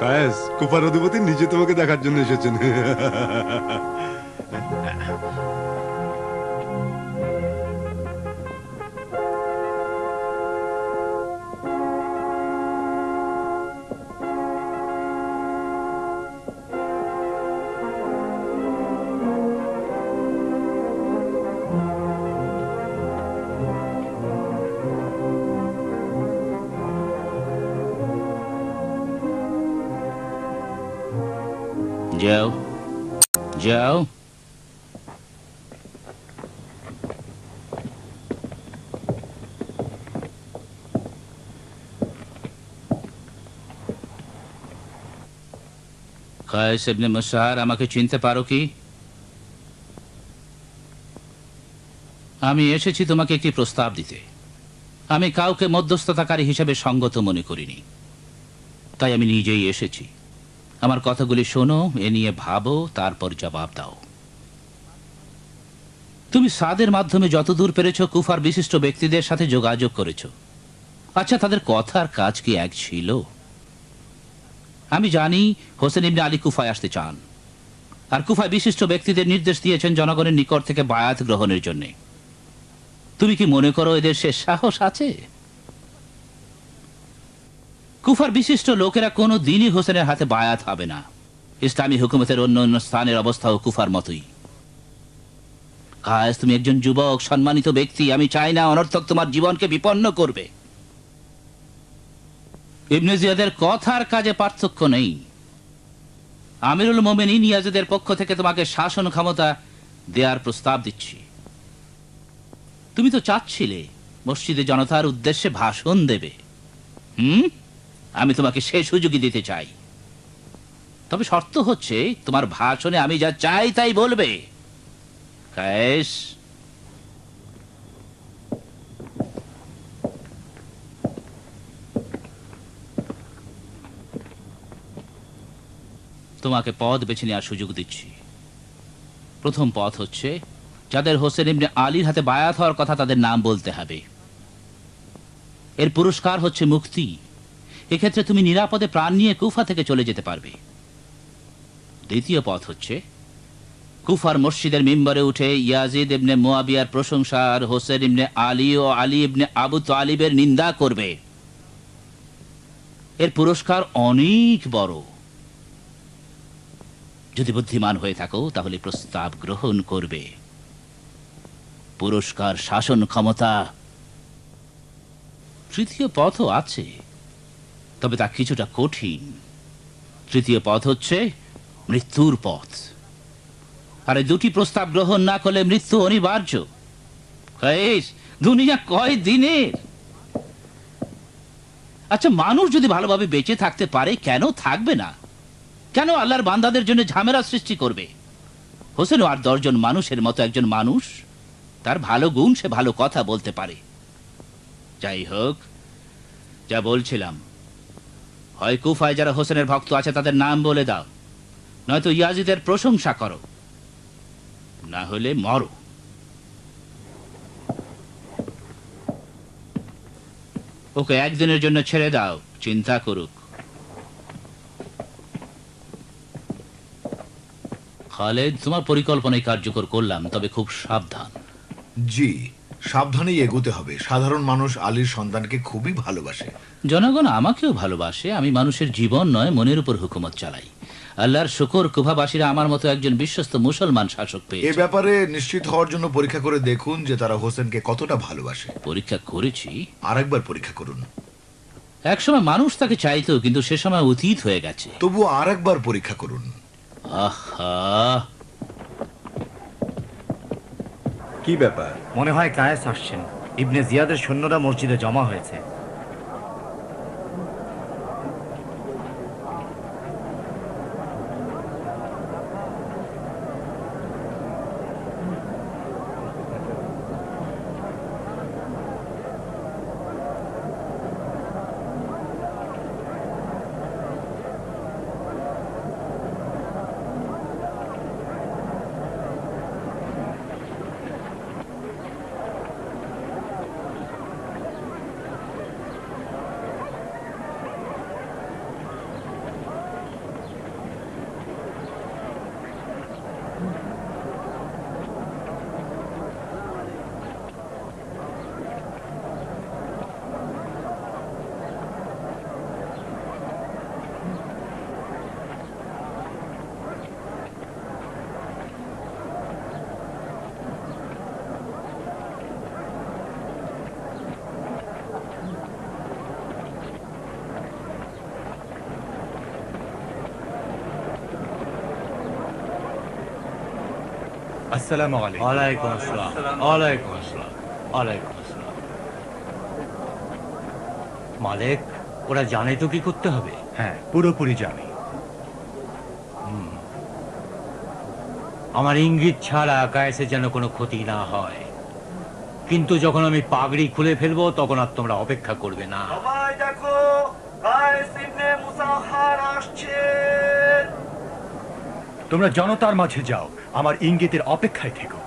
কায়েস, কুফার অধিপতি নিজে তোমাকে দেখার জন্য এসেছেন। যাও যাও। কায়েস ইবনে মুসাহার, আমাকে চিনতে পারো কি? আমি এসেছি তোমাকে একটি প্রস্তাব দিতে। আমি কাউকে মধ্যস্থতাকারী হিসেবে সঙ্গত মনে করিনি, তাই আমি নিজেই এসেছি। আমার কথাগুলি শোনো, এ নিয়ে ভাবো, তারপর জবাব দাও। তুমি সাদের মাধ্যমে যতদূর পেরেছ কুফার বিশিষ্ট ব্যক্তিদের সাথে যোগাযোগ করেছ। আচ্ছা, তাদের কথার কাজ কি এক ছিল? আমি জানি হোসেন ইবনে আলী কুফায় আসতে চান, আর কুফায় বিশিষ্ট ব্যক্তিদের নির্দেশ দিয়েছেন জনগণের নিকট থেকে বায়াত গ্রহণের জন্য। তুমি কি মনে করো এদের সে সাহস আছে? কুফার বিশিষ্ট লোকেরা কোনো দিনই হোসেনের হাতে বায়াত হবে না। ইসলামী হুকুমতের অন্য অন্য স্থানের অবস্থাও কুফার মতোই। কায়েস, তুমি একজন যুবক, সম্মানিত ব্যক্তি। আমি চাই না অনর্থক তোমার জীবনকে বিপন্ন করবে। ইবনে জিয়াদের কথার কাজে পার্থক্য নেই। আমিরুল মোমেনিন ইয়াজিদের পক্ষ থেকে তোমাকে শাসন ক্ষমতা দেওয়ার প্রস্তাব দিচ্ছি। তুমি তো চাচ্ছিলে মসজিদে জনতার উদ্দেশ্যে ভাষণ দেবে। আমি তোমাকে সেই সুযোগই দিতে চাই। তবে শর্ত হচ্ছে তোমার ভাষণে আমি যা চাই তাই বলবে। কায়েস, তোমাকে পথ বেছে নেওয়ার সুযোগ দিচ্ছি। প্রথম পথ হচ্ছে যাদের হোসেন ইবনে আলীর হাতে বায়াত হওয়ার কথা তাদের নাম বলতে হবে। এর পুরস্কার হচ্ছে মুক্তি। এক্ষেত্রে তুমি নিরাপদে প্রাণ নিয়ে কুফা থেকে চলে যেতে পারবে। দ্বিতীয় পথ হচ্ছে কুফার মসজিদের মিম্বরে উঠে ইয়াজিদ ইবনে মুয়াবিয়ার প্রশংসা আর হোসেন ইবনে আলী ও আলী ইবনে আবু তালিবের নিন্দা করবে। এর পুরস্কার অনেক বড়। যদি বুদ্ধিমান হয়ে থাকো তাহলে প্রস্তাব গ্রহণ করবে। পুরস্কার শাসন ক্ষমতা। তৃতীয় পথও আছে, তবে তা কিছুটা কঠিন। তৃতীয় পথ হচ্ছে মৃত্যুর পথ। আর এই দুটি প্রস্তাব গ্রহণ না করলে মৃত্যু অনিবার্য। দুনিয়া কয় দিনের? আচ্ছা, মানুষ যদি ভালোভাবে বেঁচে থাকতে পারে, কেন থাকবে না? কেন আল্লাহর বান্দাদের জন্য ঝামেলা সৃষ্টি করবে? হোসেনও আর 10 জন মানুষের মতো একজন মানুষ। তার ভালো গুণ, সে ভালো কথা বলতে পারে। যাই হোক, যা বলছিলাম, হয় কুফায় যারা হোসেনের ভক্ত আছে তাদের নাম বলে দাও, নয়তো ইয়াজিদের প্রশংসা করো, না হলে মরো। ওকে একদিনের জন্য ছেড়ে দাও, চিন্তা করুক। খালেদ, তোমার পরিকল্পনায় কার্যকর করলাম, তবে খুব সাবধান। জি, সাবধানেই এগোতে হবে। সাধারণ মানুষ আলীর সন্তানকে খুবই ভালোবাসে। জনগণ আমাকেও ভালোবাসে। আমি মানুষের জীবন নয়, মনের উপর হুকুমত চালাই। আল্লাহর শুকর, কুফাবাসীরা আমার মতো একজন বিশ্বস্ত মুসলমান শাসক এ পেয়েছে। ব্যাপারে নিশ্চিত হওয়ার জন্য পরীক্ষা করে দেখুন যে তারা হোসেনকে কতটা ভালোবাসে। পরীক্ষা করেছি, আরেকবার পরীক্ষা করুন। একসময় মানুষ তাকে চাইতো, কিন্তু সে সময় অতীত হয়ে গেছে। তবু আরেকবার পরীক্ষা করুন। আহা, কি ব্যাপার? মনে হয় কায়েস আসছেন। ইবনে জিয়াদের সৈন্যরা মসজিদে জমা হয়েছে। আসসালামু আলাইকুম। ওয়ালাইকুম আসসালাম, ওয়ালাইকুম আসসালাম, ওয়ালাইকুম আসসালাম। মালিক, ওরা জানে তো কি করতে হবে? হ্যাঁ, পুরোপুরি জানি। আমার ইঙ্গিত ছাড়া কায়েসের যেন কোনো ক্ষতি না হয়, কিন্তু যখন আমি পাগড়ি খুলে ফেলবো তখন আর তোমরা অপেক্ষা করবে না। সবাই দেখো, কায়েস ইবনে মুসাহার আসছে। তোমরা জনতার মাঝে যাও, আমার ইঙ্গিতের অপেক্ষায় থেকো।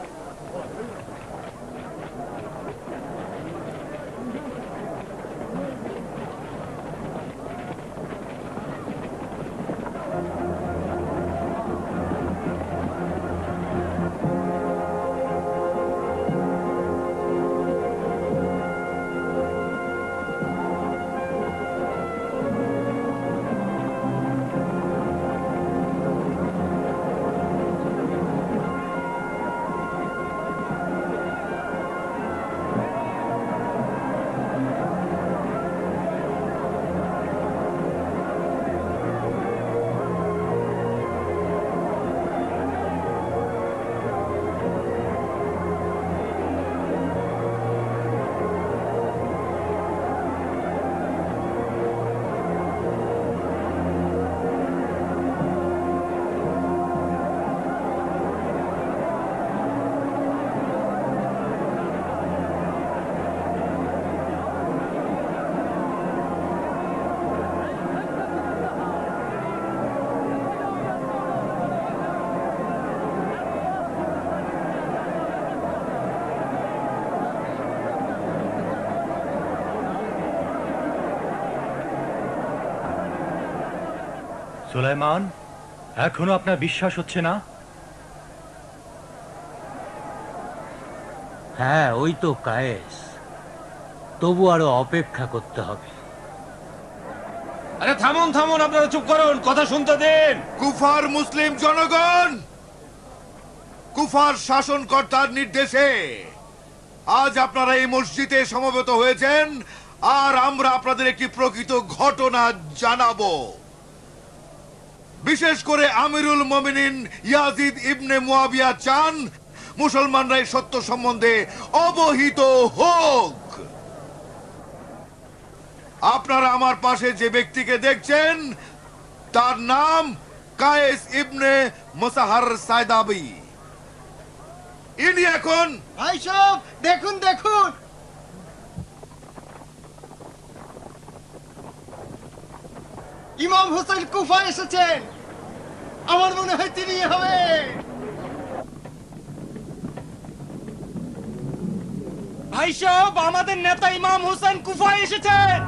সুলাইমান, এখনো আপনার বিশ্বাস হচ্ছে না? হ্যাঁ, ওই তো কায়েস, তবু আরো অপেক্ষা করতে হবে। আরে থামুন থামুন, আপনারা চুপ করুন, কথা শুনতে দিন। কুফার মুসলিম জনগণ, কুফার শাসনকর্তার নির্দেশে আজ আপনারা এই মসজিদে সমবেত হয়েছেন, আর আমরা আপনাদের একটি প্রকৃত ঘটনা জানাবো। বিশেষ করে আমিরুল মুমিনিন ইয়াজিদ ইবনে মুয়াবিয়া চান মুসলমানরা এই সত্য সম্বন্ধে অবহিত হোক। আপনারা আমার পাশে যে ব্যক্তিকে দেখছেন তার নাম কায়েস ইবনে মুসাহার সায়দাবি। ইনি এখন ভাই সব দেখুন দেখুন, ইমাম হোসেন কুফা এসেছেন। আমার মনে হয় তিনি হবে। ভাই সব, আমাদের নেতা ইমাম হোসেন কুফায় এসেছেন।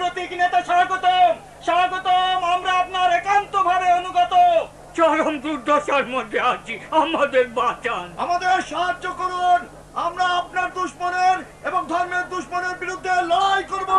জাতীয় নেতা স্বাগতম, স্বাগতম, আমরা আপনার একান্তভাবে অনুগত। চরম দুর্দশার মধ্যে আছি, আমাদের বাঁচান। আমাদের সাহায্য করুন, আমরা আপনার দুশমনের এবং ধর্মের দুশমনের বিরুদ্ধে লড়াই করব।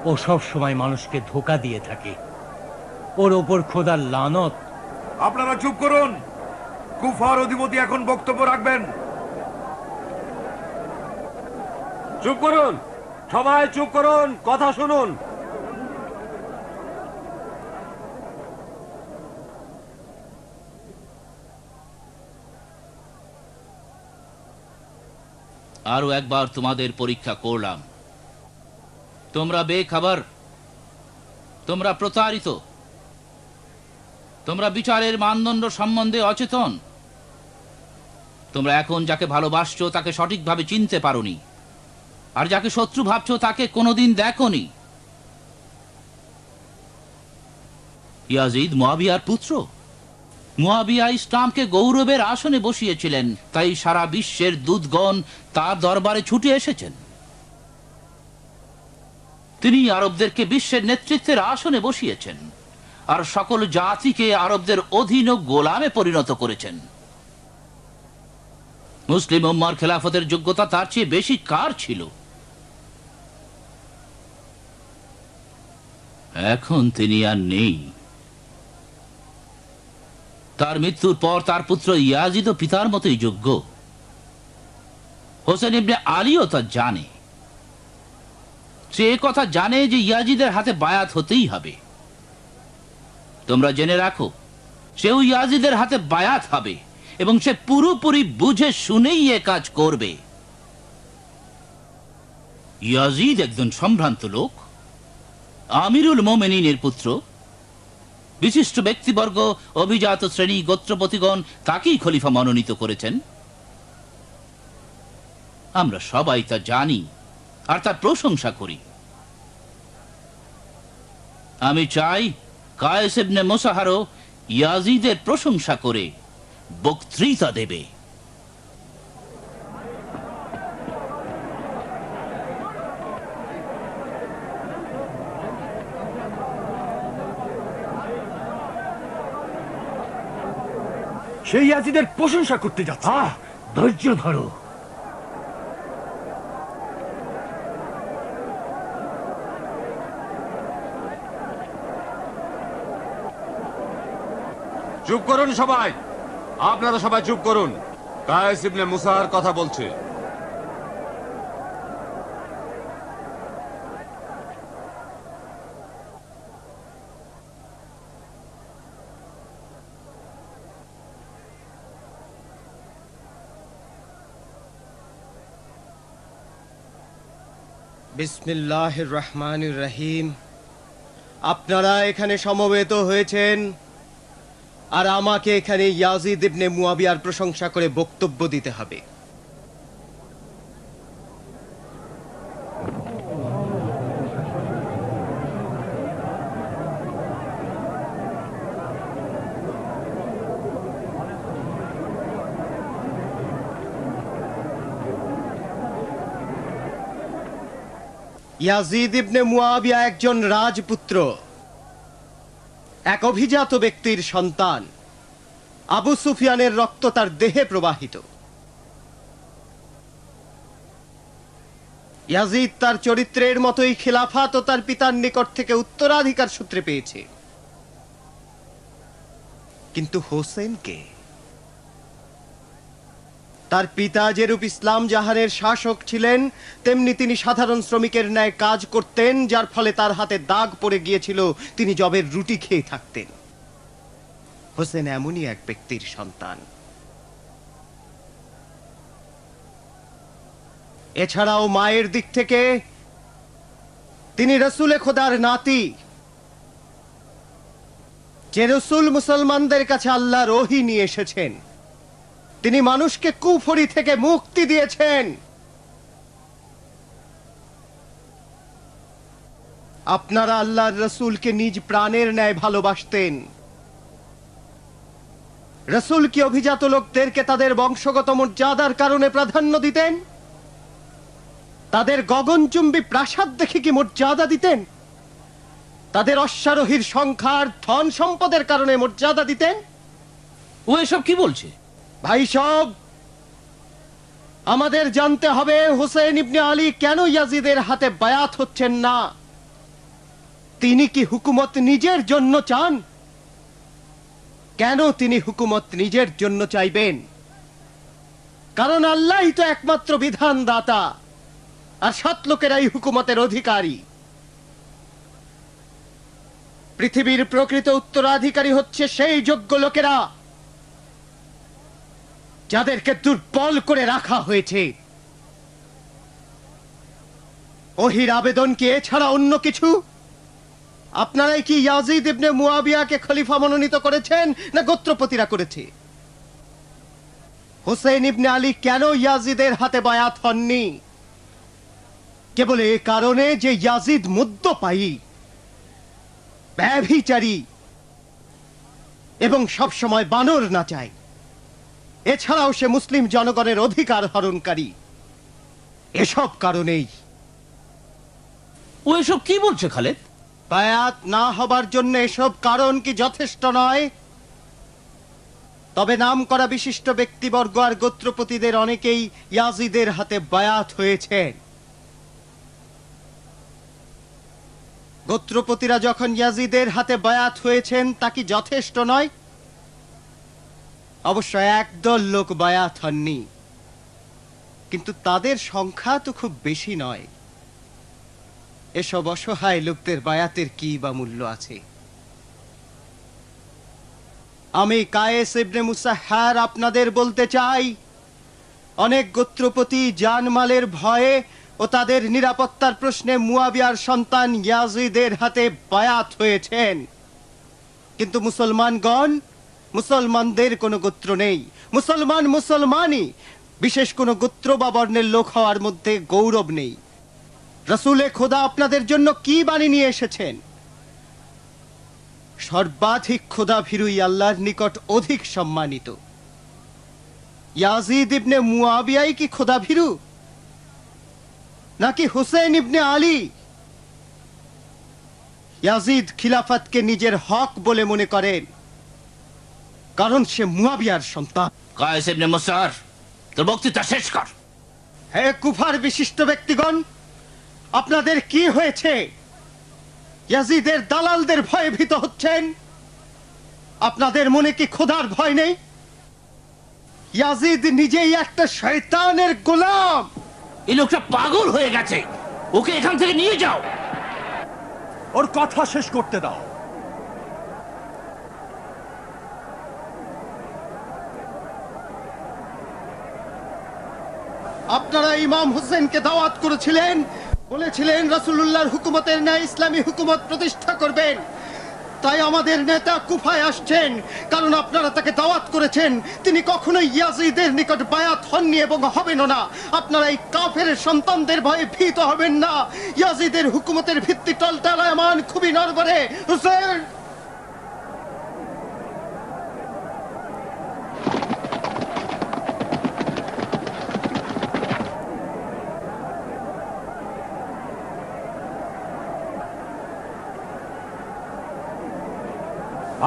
ও সব সময় মানুষকে ধোঁকা দিয়ে থাকে, ওর ওপর খোদার লানত। আপনারা চুপ করুন, কুফার অধিপতি এখন বক্তব্য রাখবেন। চুপ করুন, সবাই চুপ করুন, কথা শুনুন। আরো একবার তোমাদের পরীক্ষা করলাম। তোমরা বেখবর, তোমরা প্রতারিত, তোমরা বিচারের মানদণ্ড সম্বন্ধে অচেতন। তোমরা এখন যাকে ভালোবাসছো তাকে সঠিকভাবে চিনতে পারোনি, আর যাকে শত্রু ভাবছো তাকে কোনোদিন দেখোনি। ইয়াজিদ মুয়াবিয়ার পুত্র। মুয়াবিয়া ইসলামকে গৌরবের আসনে বসিয়েছিলেন, তাই সারা বিশ্বের দূতগণ তার দরবারে ছুটে এসেছেন। তিনি আরবদেরকে বিশ্বের নেতৃত্বের আসনে বসিয়েছেন, আর সকল জাতিকে আরবদের অধীন ও গোলামে পরিণত করেছেন। মুসলিম উম্মার খেলাফতের যোগ্যতা তার চেয়ে বেশি কার ছিল? এখন তিনি আর নেই। তার মৃত্যুর পর তার পুত্র ইয়াজিদ পিতার মতোই যোগ্য। হোসেন ইবনে আলীও তা জানে। সে কথা জানে যে ইয়াজিদের হাতে বায়াত হতেই হবে। তোমরা জেনে রাখো, সেও ইয়াজিদের হাতে বায়াত হবে এবং সে পুরোপুরি বুঝে শুনেই এ কাজ করবে। ইয়াজিদ একজন সম্ভ্রান্ত লোক, আমিরুল মোমেনিনের পুত্র। বিশিষ্ট ব্যক্তিবর্গ, অভিজাত শ্রেণী, গোত্রপতিগণ তাকেই খলিফা মনোনীত করেছেন। আমরা সবাই তা জানি আর তার প্রশংসা করি। আমি চাই কায়েস ইবনে মুসাহারও ইয়াজিদের প্রশংসা করে বক্তৃতা দেবে। সেই ইয়াজিদের প্রশংসা করতে যাচ্ছে। ধৈর্য ধরো। চুপ করুন সবাই, আপনারা সবাই চুপ করুন। কায়েস ইবনে মুসাহার কথা বলছে। বিসমিল্লাহির রহমানির রহিম। আপনারা এখানে সমবেত হয়েছেন আর আমাকে এখানে ইয়াজিদ ইবনে মুয়াবিয়ার প্রশংসা করে বক্তব্য দিতে হবে। ইয়াজিদ ইবনে মুয়াবিয়া একজন রাজপুত্র, এক অভিজাত ব্যক্তির সন্তান। আবু সুফিয়ানের রক্ত তার দেহে প্রবাহিত। ইয়াজিদ তার চরিত্রের মতোই খিলাফত ও তার পিতার নিকট থেকে উত্তরাধিকার সূত্রে পেয়েছে। কিন্তু হোসেনকে, তার পিতা যেরূপ ইসলাম জাহানের শাসক ছিলেন, তেমনি তিনি সাধারণ শ্রমিকের ন্যায় কাজ করতেন, যার ফলে তার হাতে দাগ পড়ে গিয়েছিল, তিনি জবের রুটি খেয়ে থাকতেন। হোসেন এমনই এক ব্যক্তির সন্তান। এছাড়াও মায়ের দিক থেকে তিনি রসুলে খোদার নাতি, যে রসুল মুসলমানদের কাছে আল্লাহর ওহী নিয়ে এসেছেন। তিনি মানুষকে কুফরি থেকে মুক্তি দিয়েছেন। আপনারা আল্লাহর রসুলকে নিজ প্রাণের ন্যায় ভালোবাসতেন। রসুল কি অভিজাত লোকদেরকে তাদের বংশগত মর্যাদার কারণে প্রাধান্য দিতেন? তাদের গগনচুম্বী প্রাসাদ দেখে কি মর্যাদা দিতেন? তাদের অশ্বারোহীর সংখ্যার ধন সম্পদের কারণে মর্যাদা দিতেন? ও এসব কি বলছে ভাই সব? আমাদের জানতে হবে হোসেন ইবনে আলী কেন ইয়াজিদের হাতে বায়াত হচ্ছেন না। তিনি কি হুকুমত নিজের জন্য চান? কেন তিনি হুকুমত নিজের জন্য চাইবেন? কারণ আল্লাহই তো একমাত্র বিধানদাতা, আর সৎ লোকেরাই হুকুমতের অধিকারী। পৃথিবীর প্রকৃত উত্তরাধিকারী হচ্ছে সেই যোগ্য লোকেরা যাদেরকে দুর্বল করে রাখা হয়েছে। ওহির আবেদন কি এছাড়া অন্য কিছু? আপনারাই কি ইয়াজিদ ইবনে মুয়াবিয়াকে খলিফা মনোনীত করেছেন, না গোত্রপতিরা করেছে? হোসেন ইবনে আলী কেন ইয়াজিদের হাতে বায়াত হননি? কেবল এই কারণে যে ইয়াজিদ মদ্যপায়ী, ব্যভিচারী এবং সবসময় বানর নাচায়। এছাড়াও সে মুসলিম জনগণের অধিকার হরণকারী। এসব কারণেই। ও এসব কি বলছে খালেদ? বায়াত না হবার জন্য এসব কারণ কি যথেষ্ট নয়? তবে নাম করা বিশিষ্ট ব্যক্তিবর্গ আর গোত্রপতিদের অনেকেই ইয়াজিদের হাতে বায়াত হয়েছেন। গোত্রপতিরা যখন ইয়াজিদের হাতে বায়াত হয়েছেন তা কি যথেষ্ট নয়? অবশ্য একদল লোক বায়াত হননি, কিন্তু তাদের সংখ্যা তো খুব বেশি নয়। এসব অসহায় লোকদের বায়াতের কি বা মূল্য আছে? আমি কায়েস ইবনে মুসাহহার আপনাদের বলতে চাই, অনেক গোত্রপতি জানমালের ভয়ে ও তাদের নিরাপত্তার প্রশ্নে মুয়াবিয়ার সন্তান ইয়াজিদের হাতে বায়াত হয়েছেন। কিন্তু মুসলমানগণ, মুসলমানদের কোনো গোত্র নেই। মুসলমানই, বিশেষ কোনো গোত্র বা বর্ণের লোক হওয়ার মধ্যে গৌরব নেই। রসুলে খোদা আপনাদের জন্য কি বাণী নিয়ে এসেছেন? সর্বাধিক খোদা ভীরুই আল্লাহর নিকট অধিক সম্মানিত। ইয়াজিদ ইবনে মুয়াবিয়াই কি খোদা ভীরু, নাকি হোসেন ইবনে আলী? ইয়াজিদ খিলাফতকে নিজের হক বলে মনে করেন, কারণ সে মুয়াবিয়ার সন্তান। কায়েস ইবনে মুসার, তোর বক্তৃতা শেষ কর। হে কুফার বিশিষ্ট ব্যক্তিগণ, আপনাদের কি হয়েছে? ইয়াজিদের দালালদের ভয়ে ভীত হচ্ছেন? আপনাদের মনে কি খোদার ভয় নেই? ইয়াজিদ নিজেই একটা শয়তানের গোলাম। এই লোকটা পাগল হয়ে গেছে, ওকে এখান থেকে নিয়ে যাও। ওর কথা শেষ করতে দাও। আপনারা ইমাম হোসেনকে দাওয়াত করেছিলেন, বলেছিলেন রাসূলুল্লাহর হুকুমতের ন্যায় ইসলামী হুকুমত প্রতিষ্ঠা করবেন। তাই আমাদের নেতা কুফায় আসছেন, কারণ আপনারা তাকে দাওয়াত করেছেন। তিনি কখনোই ইয়াজিদের নিকট বায়াত হননি এবং হবেনও না। আপনারা এই কাফের সন্তানদের ভয়ে ভীত হবেন না। ইয়াজিদের হুকুমতের ভিত্তি টলটালায়মান, খুবই নড়বড়ে। হোসেন,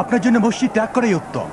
আপনার জন্য মসজিদ ত্যাগ করাই উত্তম।